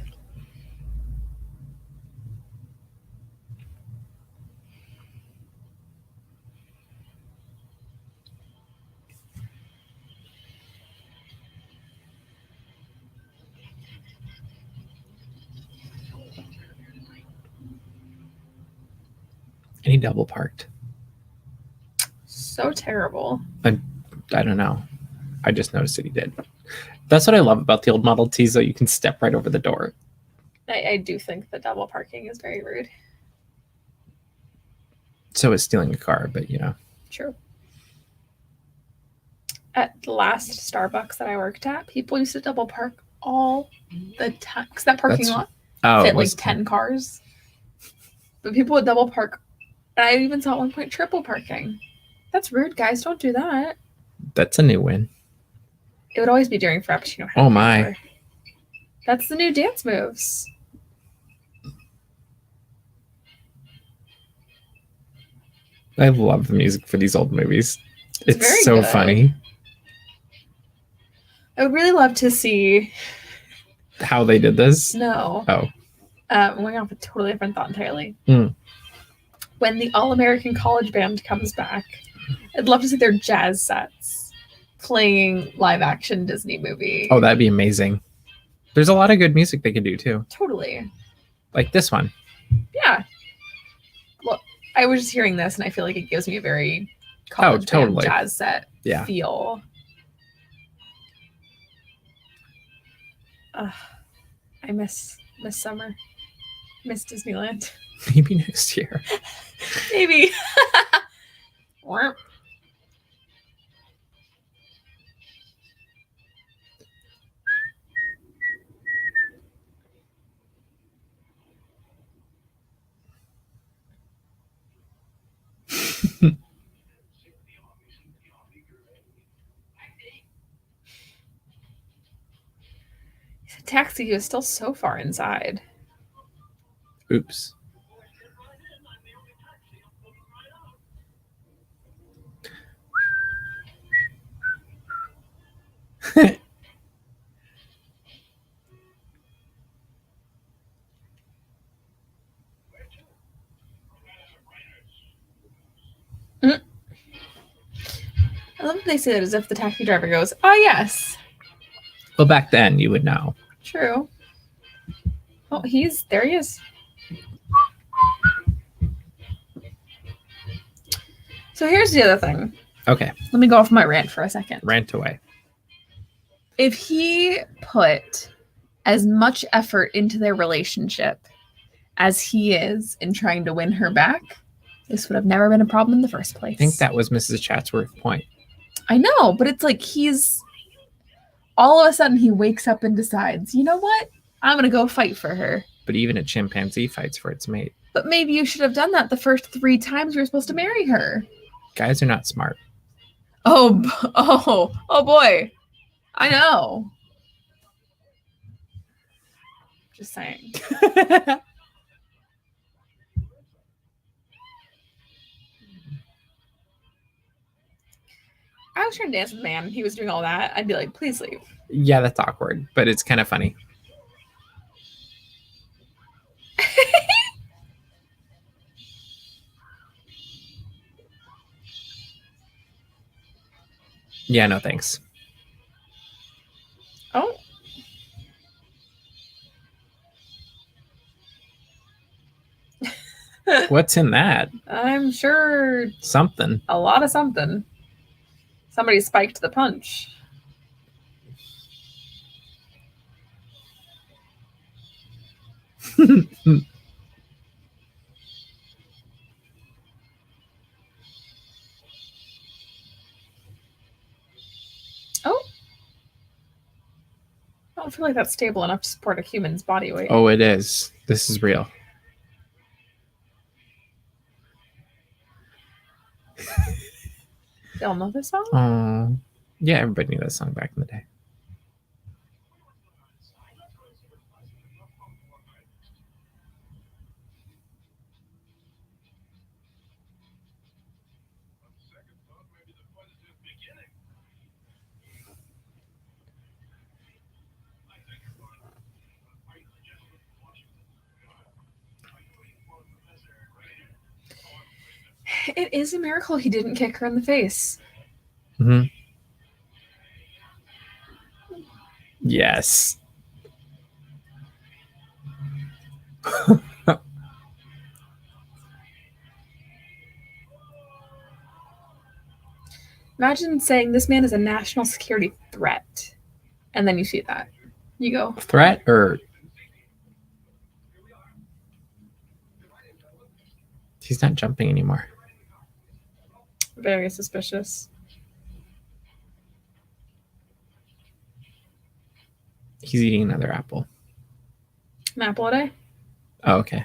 And he double parked. So terrible. I don't know. I just noticed that he did. That's what I love about the old Model Ts, though. You can step right over the door. I do think the double parking is very rude. So is stealing a car, but you know. True. At the last Starbucks that I worked at, people used to double park all the time. Because that parking lot fit like 10 cars. But people would double park. And I even saw at one point triple parking. That's rude, guys. Don't do that. That's a new win. It would always be during Frappuccino. Oh my. That's the new dance moves. I love the music for these old movies. It's so good. funny. I would really love to see how they did this. No. Oh. I'm going off a totally different thought entirely. When the All-American College Band comes back, I'd love to see their jazz sets playing live-action Disney movie. Oh, that'd be amazing. There's a lot of good music they could do, too. Totally. Like this one. Yeah. Well, I was just hearing this, and I feel like it gives me a very college band jazz set feel. I miss summer. Miss Disneyland. Maybe next year. Maybe. The taxi was still so far inside. Oops. I love that they say that as if the taxi driver goes, "Oh yes." Well, back then you would know. True. Oh, there he is. So here's the other thing. Okay. Let me go off my rant for a second. Rant away. If he put as much effort into their relationship as he is in trying to win her back, this would have never been a problem in the first place. I think that was Mrs. Chatsworth's point. I know, but it's like all of a sudden he wakes up and decides, you know what? I'm going to go fight for her. But even a chimpanzee fights for its mate. But maybe you should have done that the first 3 times you were supposed to marry her. Guys are not smart. Oh boy. I know. Just saying. I was trying to dance with a man. He was doing all that. I'd be like, please leave. Yeah, that's awkward, but it's kind of funny. Yeah, no thanks. Oh. What's in that? I'm sure something. A lot of something. Somebody spiked the punch. Oh. I don't feel like that's stable enough to support a human's body weight. Oh, it is. This is real. Y'all know this song? Yeah, everybody knew that song back in the day. It is a miracle he didn't kick her in the face. Mm-hmm. Yes. Imagine saying this man is a national security threat, and then you see that. You go, threat or he's not jumping anymore. Very suspicious. He's eating another apple. An apple a day? Oh, okay.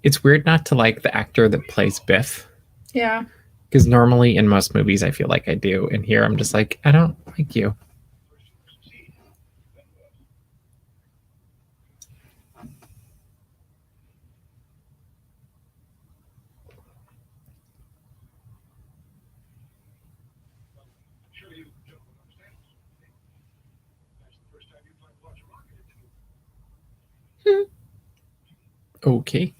It's weird not to like the actor that plays Biff. Yeah. Because normally in most movies I feel like I do. And here I'm just like, I don't like you. Okay.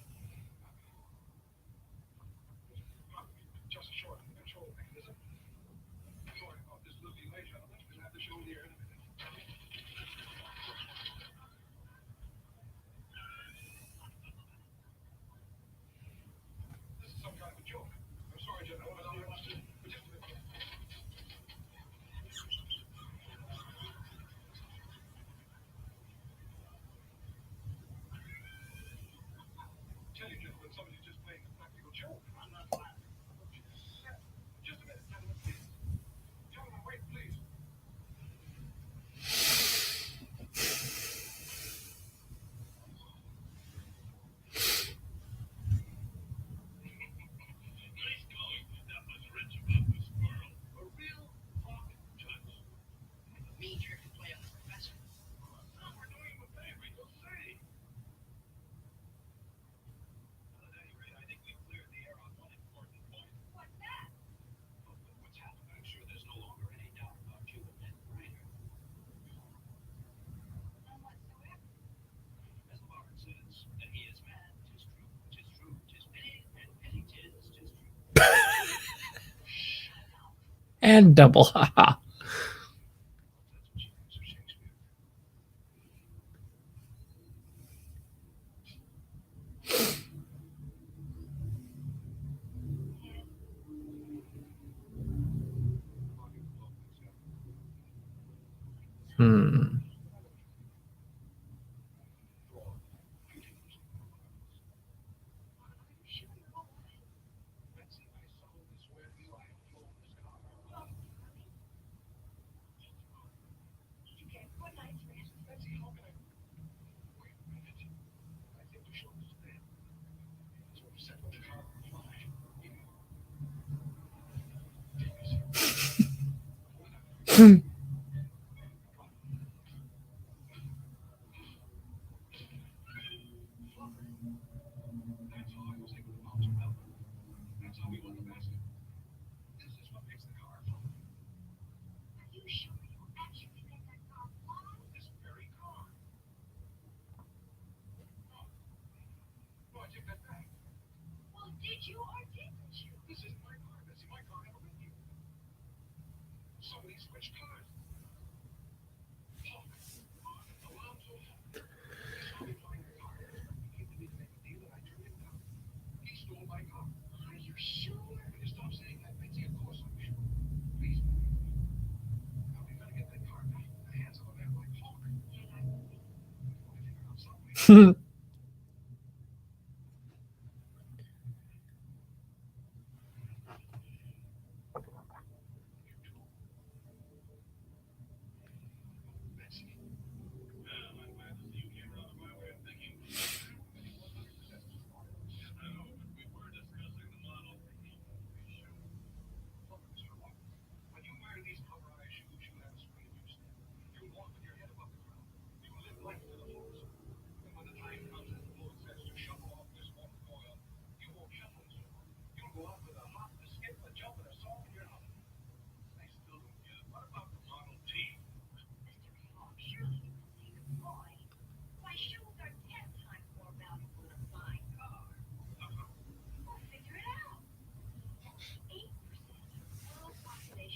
And double haha.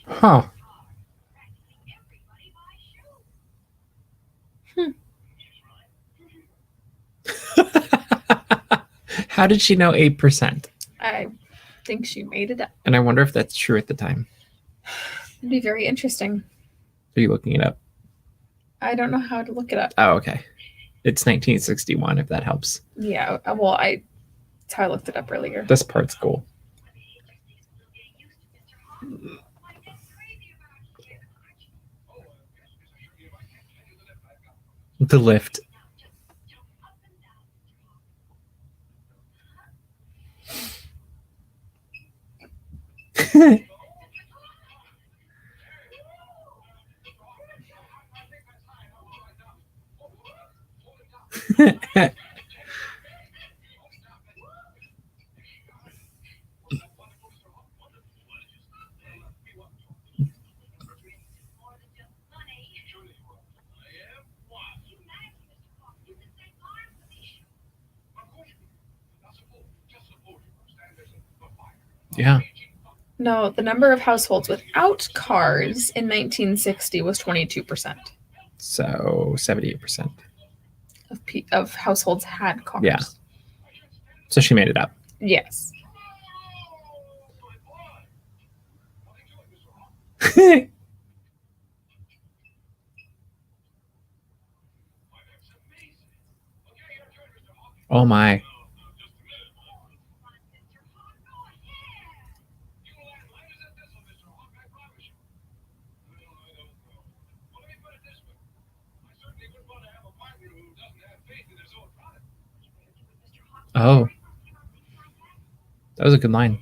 Huh. How did she know 8%? I think she made it up. And I wonder if that's true at the time. It'd be very interesting. Are you looking it up? I don't know how to look it up. Oh, okay. It's 1961, if that helps. Yeah, well, that's how I looked it up earlier. This part's cool. The lift. Yeah. No, the number of households without cars in 1960 was 22%. So 78% of households had cars. Yeah. So she made it up. Yes. Oh my. Oh. That was a good line.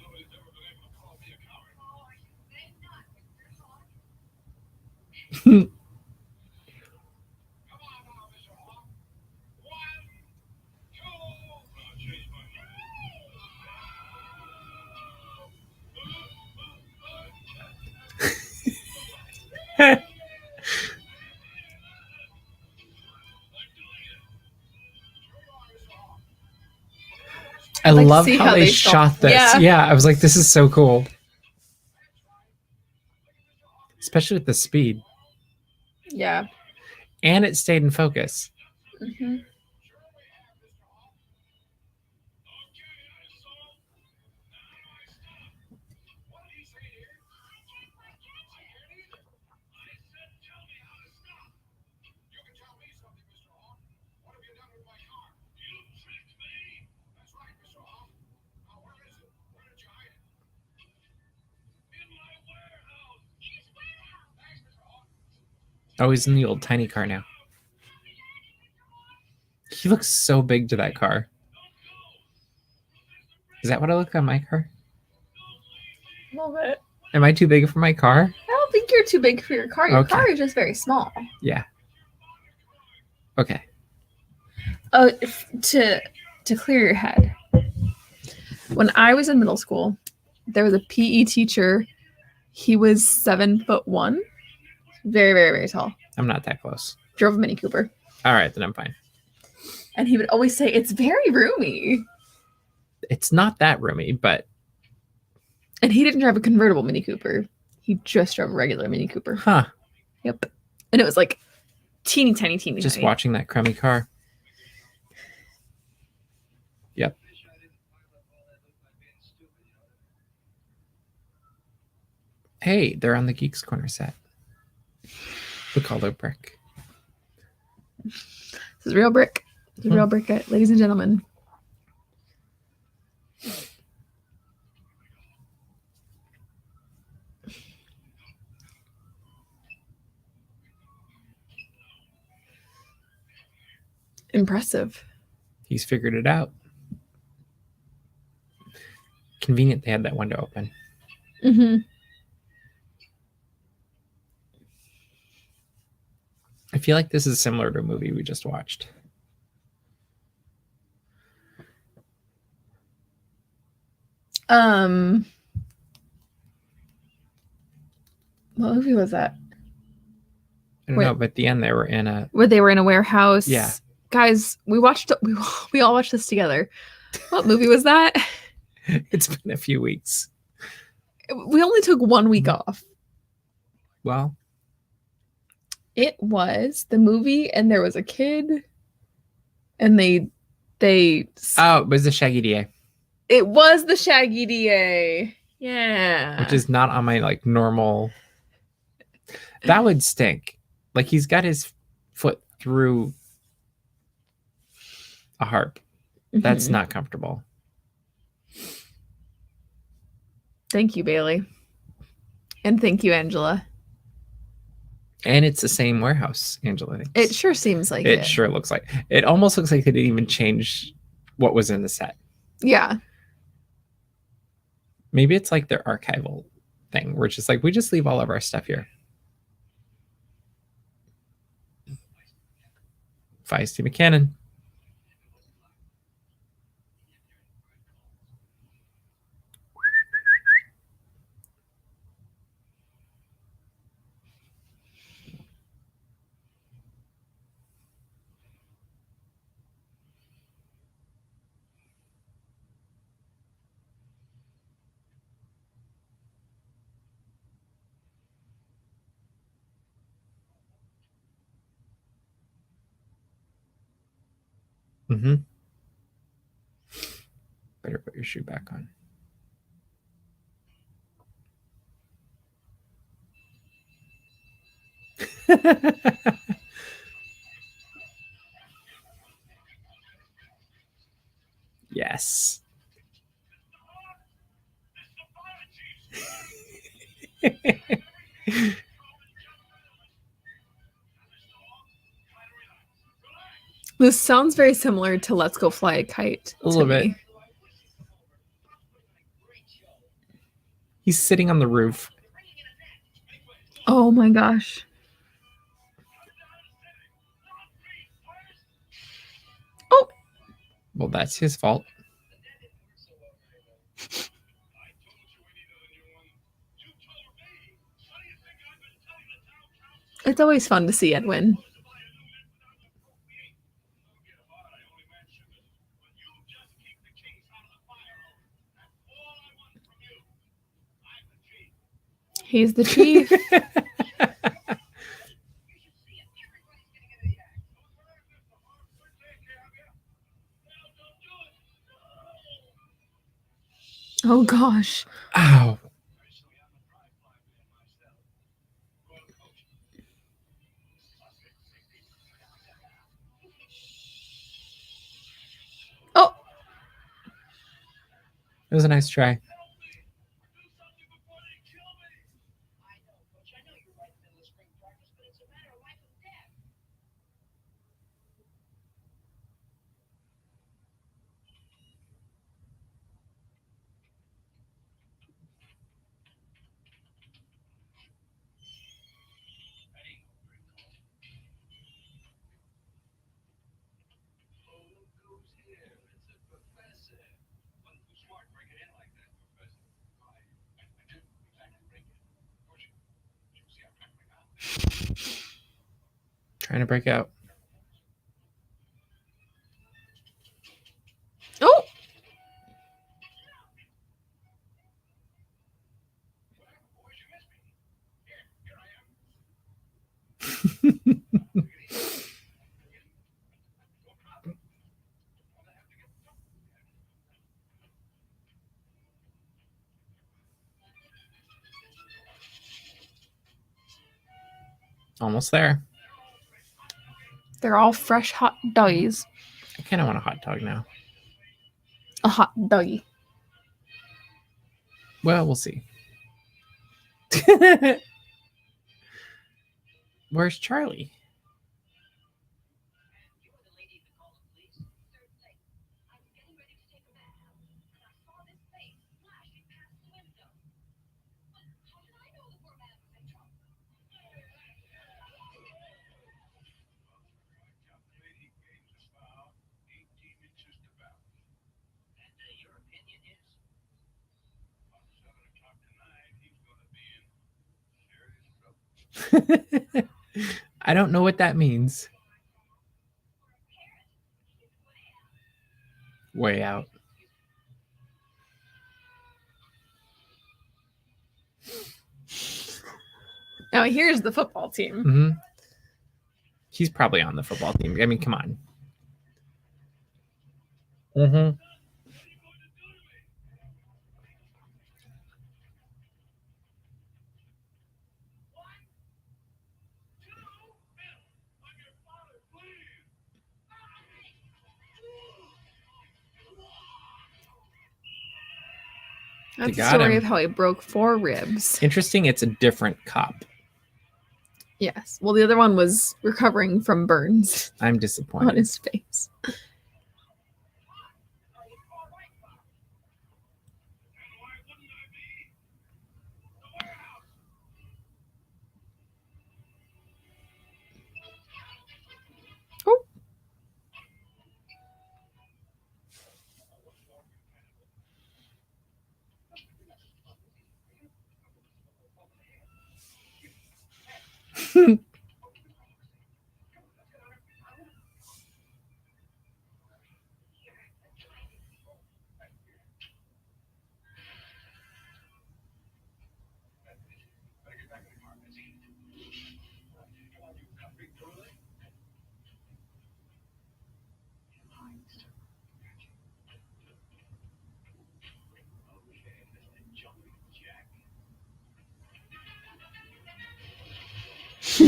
I like love how they shot this. Yeah, I was like, this is so cool. Especially with the speed. Yeah. And it stayed in focus. Mm-hmm. Oh, he's in the old tiny car now. He looks so big to that car. Is that what I look on my car? A little bit. Am I too big for my car? I don't think you're too big for your car. Your car is just very small. Yeah. Okay. Oh, to clear your head. When I was in middle school, there was a PE teacher. He was 7'1", very, very, very tall. I'm not that close. Drove a Mini Cooper. All right, then I'm fine. And he would always say, "It's very roomy." It's not that roomy, but. And he didn't drive a convertible Mini Cooper. He just drove a regular Mini Cooper. Huh. Yep. And it was like teeny tiny. Just watching that crummy car. Yep. Hey, they're on the Geeks Corner set. The hollow brick. This is real brick. The real Brickett, ladies and gentlemen. Impressive. He's figured it out. Convenient they had that window open. Mm-hmm. I feel like this is similar to a movie we just watched. What movie was that? I don't know, but at the end they were in a... Where they were in a warehouse. Yeah. Guys, we all watched this together. What movie was that? It's been a few weeks. We only took 1 week off. Well, it was the movie, and there was a kid, and they. Oh, it was the Shaggy DA. It was the Shaggy DA. Yeah. Which is not on my like normal. That would stink. Like he's got his foot through a harp. That's not comfortable. Thank you, Bailey. And thank you, Angela. And it's the same warehouse, Angela thinks. It sure seems like it. It sure looks like. It almost looks like they didn't even change what was in the set. Yeah. Maybe it's like their archival thing. We're just like, we just leave all of our stuff here. Feisty McCannon. Mm-hmm. Better put your shoe back on. Yes. This sounds very similar to Let's Go Fly a Kite. A little bit. He's sitting on the roof. Oh my gosh. Oh. Well, that's his fault. It's always fun to see Edwin. He's the chief. Oh gosh. Ow. Oh. It was a nice try. Trying to break out. Oh. Almost there. They're all fresh hot doggies. kind of want a hot dog now. A hot doggy. Well, we'll see. Where's Charlie? I don't know what that means. Way out. Now here's the football team. Mm-hmm. He's probably on the football team. I mean, come on. Mm-hmm. That's the story of how he broke 4 ribs. Interesting, it's a different cop. Yes. Well, the other one was recovering from burns. I'm disappointed. On his face. Oh.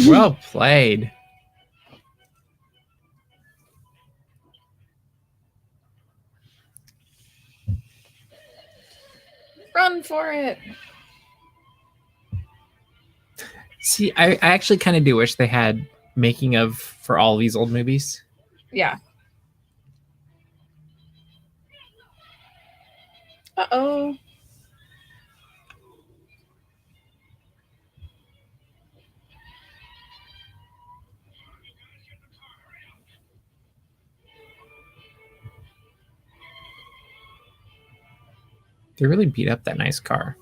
Well played. Run for it. See, I actually kind of do wish they had making of for all these old movies. Yeah. Uh-oh. They really beat up that nice car.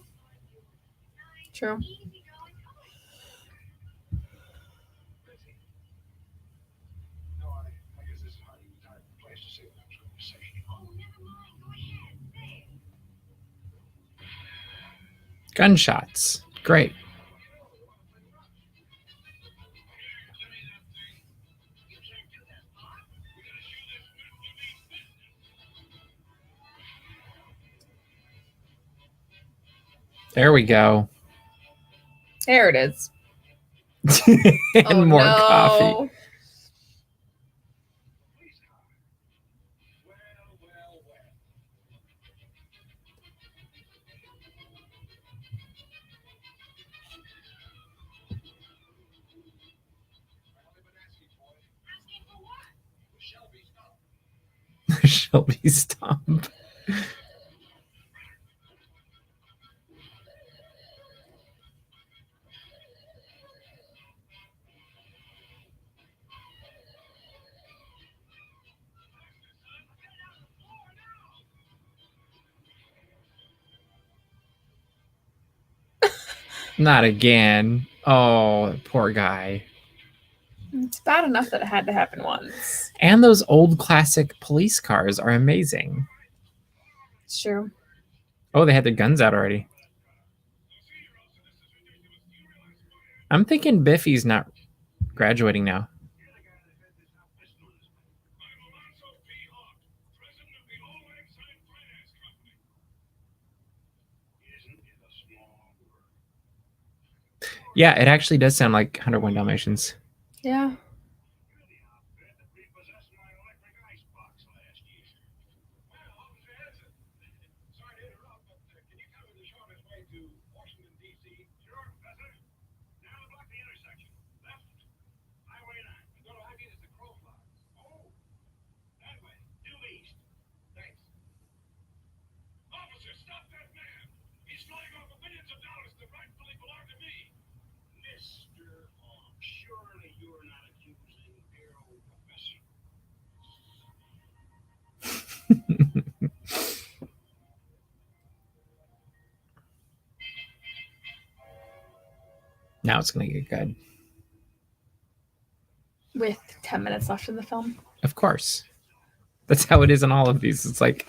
True. Gunshots. Great. There we go. There it is. And more coffee. Shelby Stomp. Not again. Oh, poor guy. It's bad enough that it had to happen once. And those old classic police cars are amazing. It's true. Oh, they had their guns out already. I'm thinking Biffy's not graduating now. Yeah, it actually does sound like 101 Dalmatians. Yeah. Now it's going to get good. With 10 minutes left in the film. Of course. That's how it is in all of these. It's like,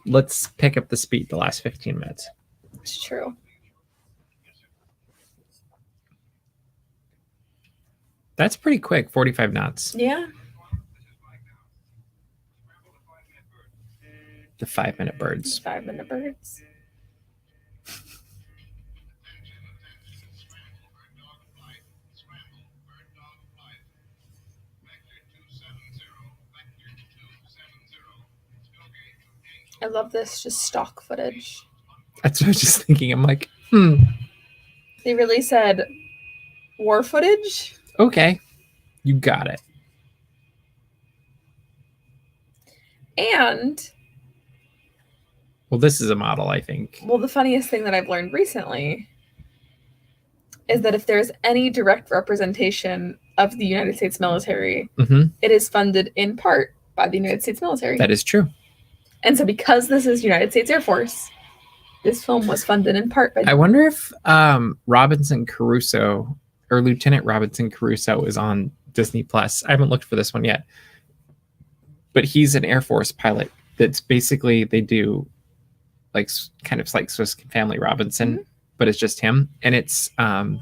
let's pick up the speed the last 15 minutes. It's true. That's pretty quick, 45 knots. Yeah. The 5-minute birds. 5-minute birds. I love this just stock footage. That's what I was just thinking. I'm like, They really said war footage? Okay. You got it. And... Well, this is a model, I think. Well, the funniest thing that I've learned recently is that if there's any direct representation of the United States military, it is funded in part by the United States military. That is true. And so because this is United States Air Force, this film was funded in part by... I wonder if Robinson Crusoe or Lieutenant Robinson Crusoe is on Disney Plus. I haven't looked for this one yet. But he's an Air Force pilot that's basically, they do like kind of like Swiss Family Robinson, but it's just him. And it's, who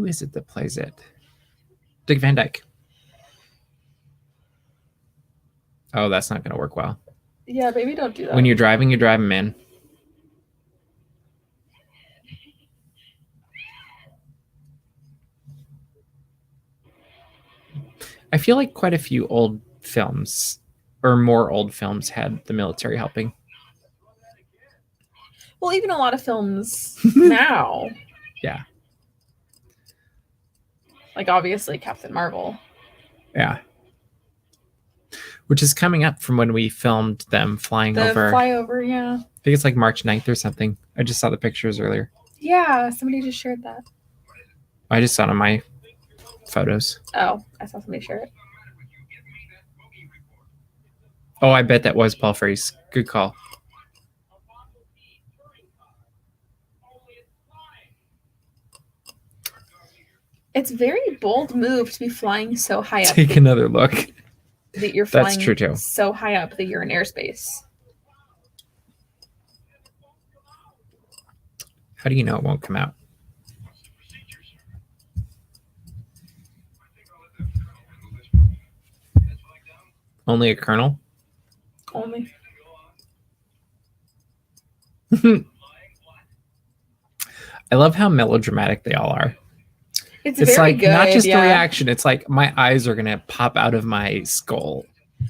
is it that plays it? Dick Van Dyke. Oh, that's not going to work well. Yeah, maybe don't do that. When you're driving, man. I feel like quite a few old films, or more old films, had the military helping. Well, even a lot of films now. Yeah. Like, obviously, Captain Marvel. Yeah. Which is coming up from when we filmed them flying over. The flyover, yeah. I think it's like March 9th or something. I just saw the pictures earlier. Yeah, somebody just shared that. I just saw it on my photos. Oh, I saw somebody share it. Oh, I bet that was Paul Frees. Good call. It's a very bold move to be flying so high up. Take another look. That you're flying That's true too. So high up that you're in airspace. How do you know it won't come out? Only a colonel? Only. I love how melodramatic they all are. It's very like good, not just yeah. the reaction. It's like my eyes are gonna pop out of my skull.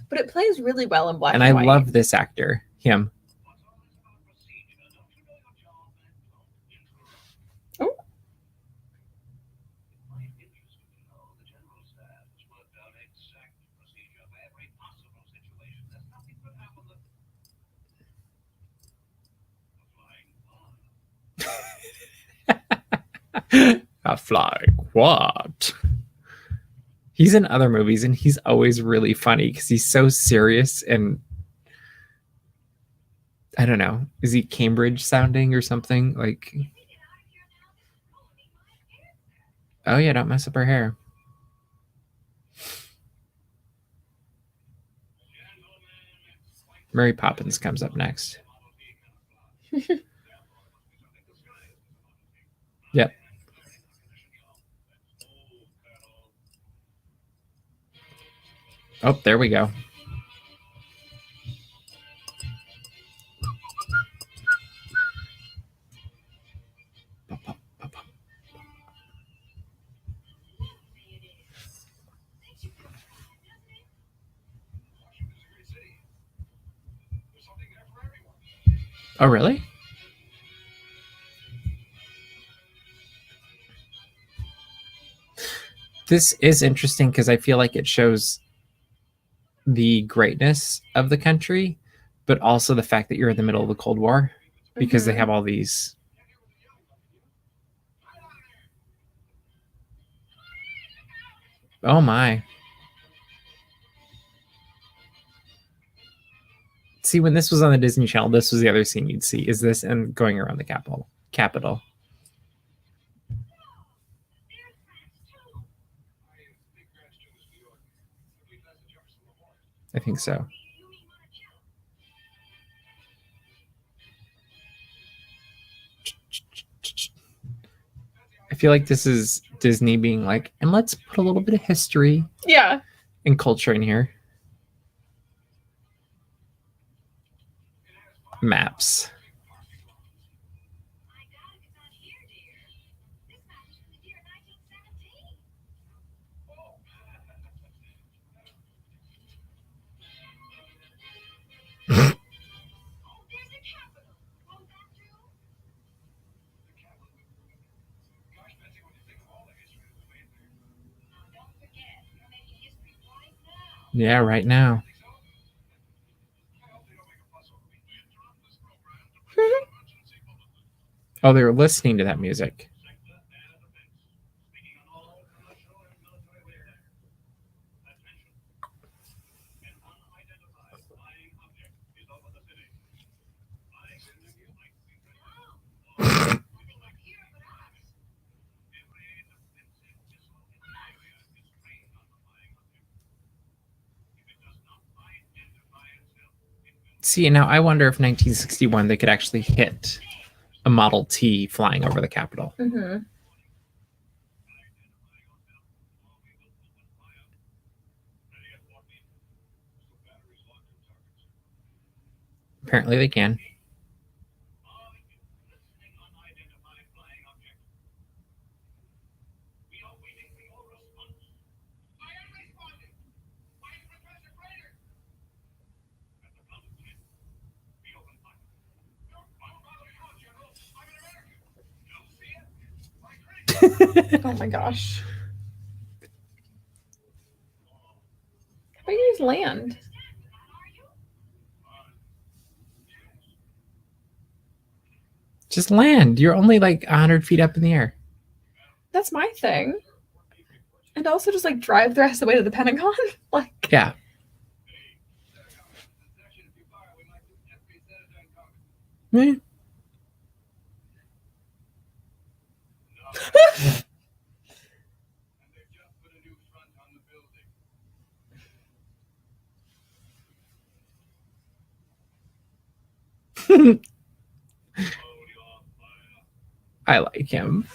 But it plays really well in black and I white. love this actor, him. Oh. A flying what? He's in other movies and he's always really funny because he's so serious and I don't know. Is he Cambridge sounding or something? Like, oh yeah, don't mess up her hair. Mary Poppins comes up next. Yep. Oh, there we go. Oh, really? This is interesting because I feel like it shows the greatness of the country, but also the fact that you're in the middle of the Cold War because they have all these. Oh my. See, when this was on the Disney Channel, this was the other scene you'd see. Is this and going around the Capitol. I think so. I feel like this is Disney being like, and let's put a little bit of history and culture in here. Maps. Yeah, right now. Oh, they were listening to that music. See, now I wonder if 1961 they could actually hit a Model T flying over the Capitol. Mm-hmm. Apparently they can. Oh my gosh. How do you use land? Just land. You're only like 100 feet up in the air. That's my thing. And also just like drive the rest of the way to the Pentagon. Like, yeah. I like him.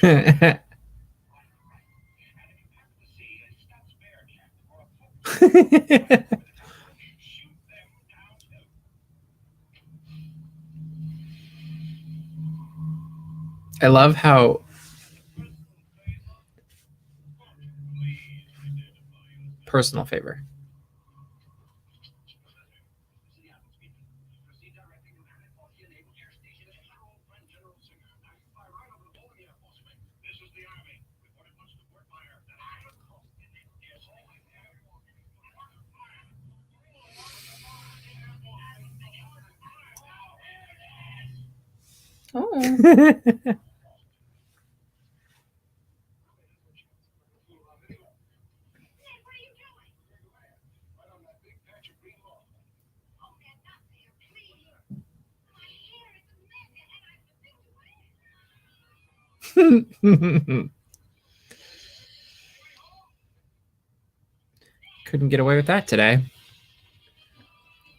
I love how personal favor. oh. Couldn't get away with that today.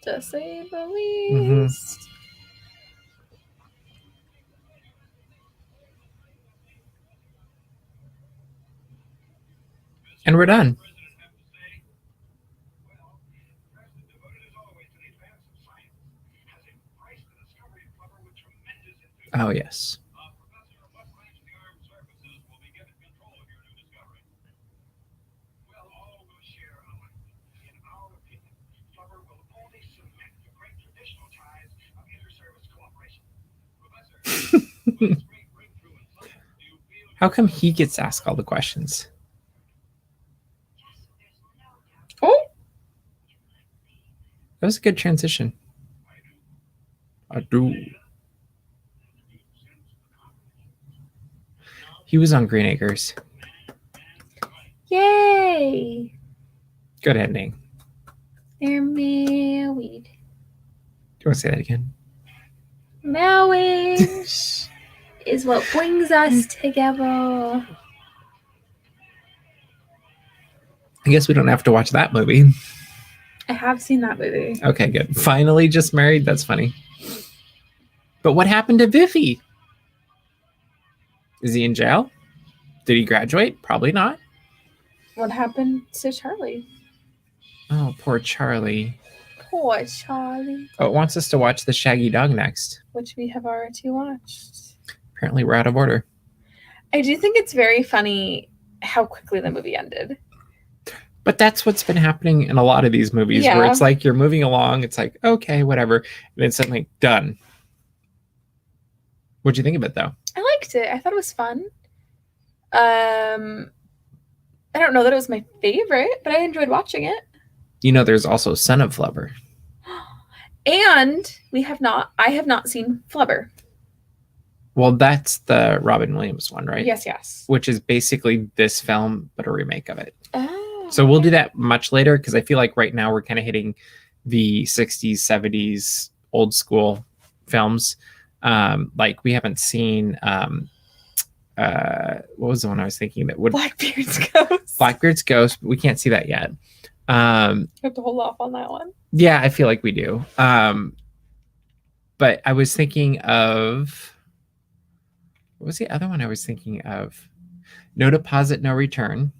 To say the least. And we're done. Oh, yes. How come he gets to ask all the questions? Oh, that was a good transition. I do. He was on Green Acres. yay! Good ending. They're married. Do you want to say that again? Marriage. is what brings us together. I guess we don't have to watch that movie. I have seen that movie. Okay, good. Finally Just Married? That's funny. But what happened to Biffy? Is he in jail? Did he graduate? Probably not. What happened to Charlie? Oh, poor Charlie. Poor Charlie. Oh, it wants us to watch The Shaggy Dog next. Which we have already watched. Apparently we're out of order. I do think it's very funny how quickly the movie ended. But that's what's been happening in a lot of these movies where it's like you're moving along. It's like, okay, whatever. And then suddenly, done. What'd you think of it, though? I liked it. I thought it was fun. I don't know that it was my favorite, but I enjoyed watching it. You know, there's also Son of Flubber. And I have not seen Flubber. Well, that's the Robin Williams one, right? Yes. Which is basically this film, but a remake of it. Oh. So we'll do that much later because I feel like right now we're kind of hitting the 60s, 70s, old school films. Like we haven't seen, what was the one I was thinking that would... Blackbeard's Ghost. Blackbeard's Ghost. We can't see that yet. You have to hold off on that one. Yeah, I feel like we do. But I was thinking of... What was the other one I was thinking of? No Deposit, No Return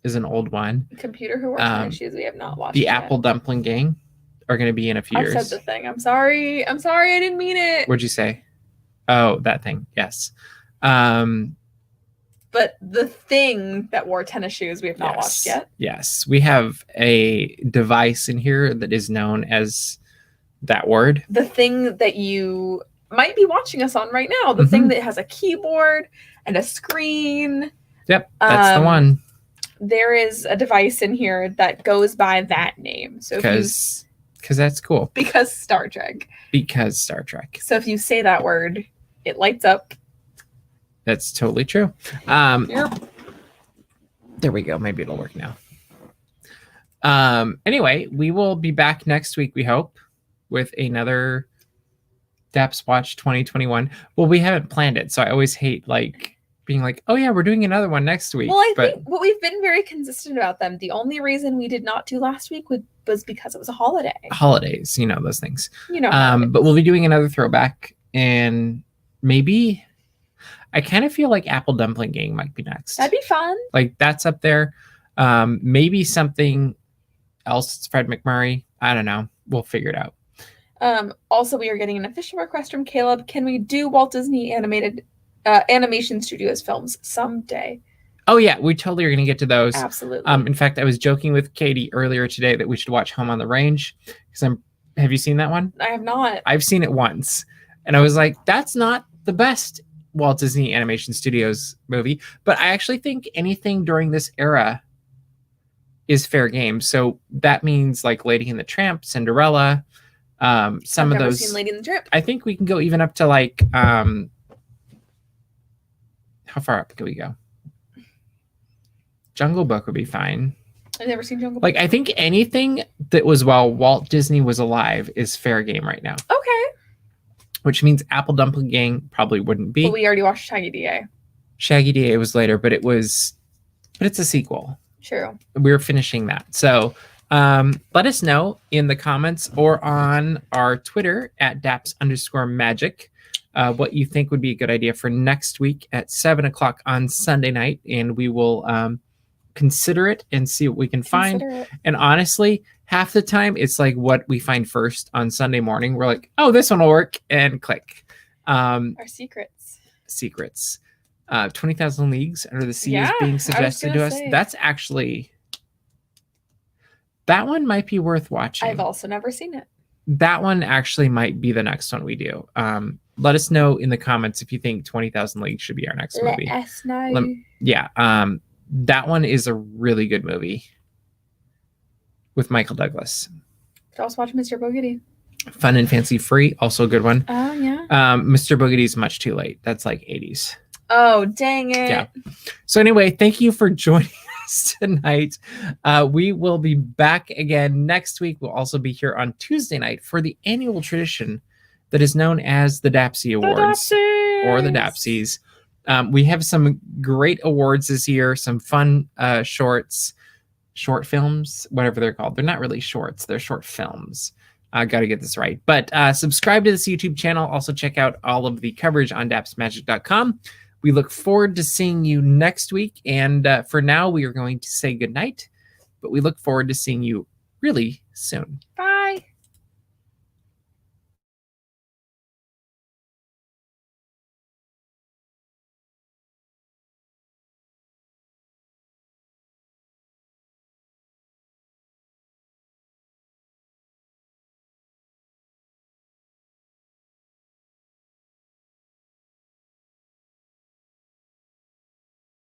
is an old one. Computer Who Works on Issues we have not watched The yet. Apple Dumpling Gang are going to be in a few years. I said the thing. I'm sorry. I didn't mean it. What'd you say? Oh, that thing. Yes. But the thing that wore tennis shoes we have not watched yet. Yes. We have a device in here that is known as that word. The thing that you might be watching us on right now. The thing that has a keyboard and a screen. Yep. That's the one. There is a device in here that goes by that name. So because that's cool. Because Star Trek. Because Star Trek. So if you say that word, it lights up. That's totally true. There we go. Maybe it'll work now. Anyway, we will be back next week, we hope, with another DAPS Watch 2021. Well, we haven't planned it, so I always hate being like, oh yeah, we're doing another one next week. Well, I think we've been very consistent about them. The only reason we did not do last week was because it was a holiday. Holidays, those things. Holidays. But we'll be doing another throwback, and maybe I kind of feel like Apple Dumpling Gang might be next. That'd be fun. Like that's up there. Maybe something else. It's Fred McMurray. I don't know. We'll figure it out. Also, we are getting an official request from Caleb. Can we do Walt Disney Animation Studios films someday? Oh yeah, we totally are going to get to those. Absolutely. In fact, I was joking with Katie earlier today that we should watch Home on the Range because have you seen that one? I have not. I've seen it once, and I was like, that's not the best Walt Disney Animation Studios movie, but I actually think anything during this era is fair game. So that means like Lady and the Tramp, Cinderella, some I've of never those. seen Lady and the Tramp. I think we can go even up to like how far up can we go? Jungle Book would be fine. I've never seen Jungle Book. Like I think anything that was while Walt Disney was alive is fair game right now. Okay. Which means Apple Dumpling Gang probably wouldn't be. But we already watched Shaggy DA. Shaggy DA was later, but it's a sequel. True. We're finishing that. So let us know in the comments or on our Twitter at DAPS_magic what you think would be a good idea for next week at 7:00 on Sunday night. And we will consider it and see what we can find. And honestly, half the time it's like what we find first on Sunday morning. We're like, oh, this one will work, and click. Our secrets. 20,000 Leagues Under the Sea is being suggested to us. That's actually, that one might be worth watching. I've also never seen it. That one actually might be the next one we do. Let us know in the comments if you think 20,000 Leagues should be our next movie. Let us know. That one is a really good movie with Michael Douglas. Could also watch Mr. Boogedy. Fun and Fancy Free, also a good one. Oh, yeah. Mr. Boogedy's much too late. That's like 80s. Oh, dang it. Yeah. So anyway, thank you for joining us tonight. We will be back again next week. We'll also be here on Tuesday night for the annual tradition that is known as the DAPSy Awards. The DAPSy! or the DAPSies. We have some great awards this year, some fun short films, whatever they're called. They're not really shorts, they're short films. I got to get this right. But subscribe to this YouTube channel. Also check out all of the coverage on dapsmagic.com. We look forward to seeing you next week. And for now, we are going to say goodnight, but we look forward to seeing you really soon. Bye.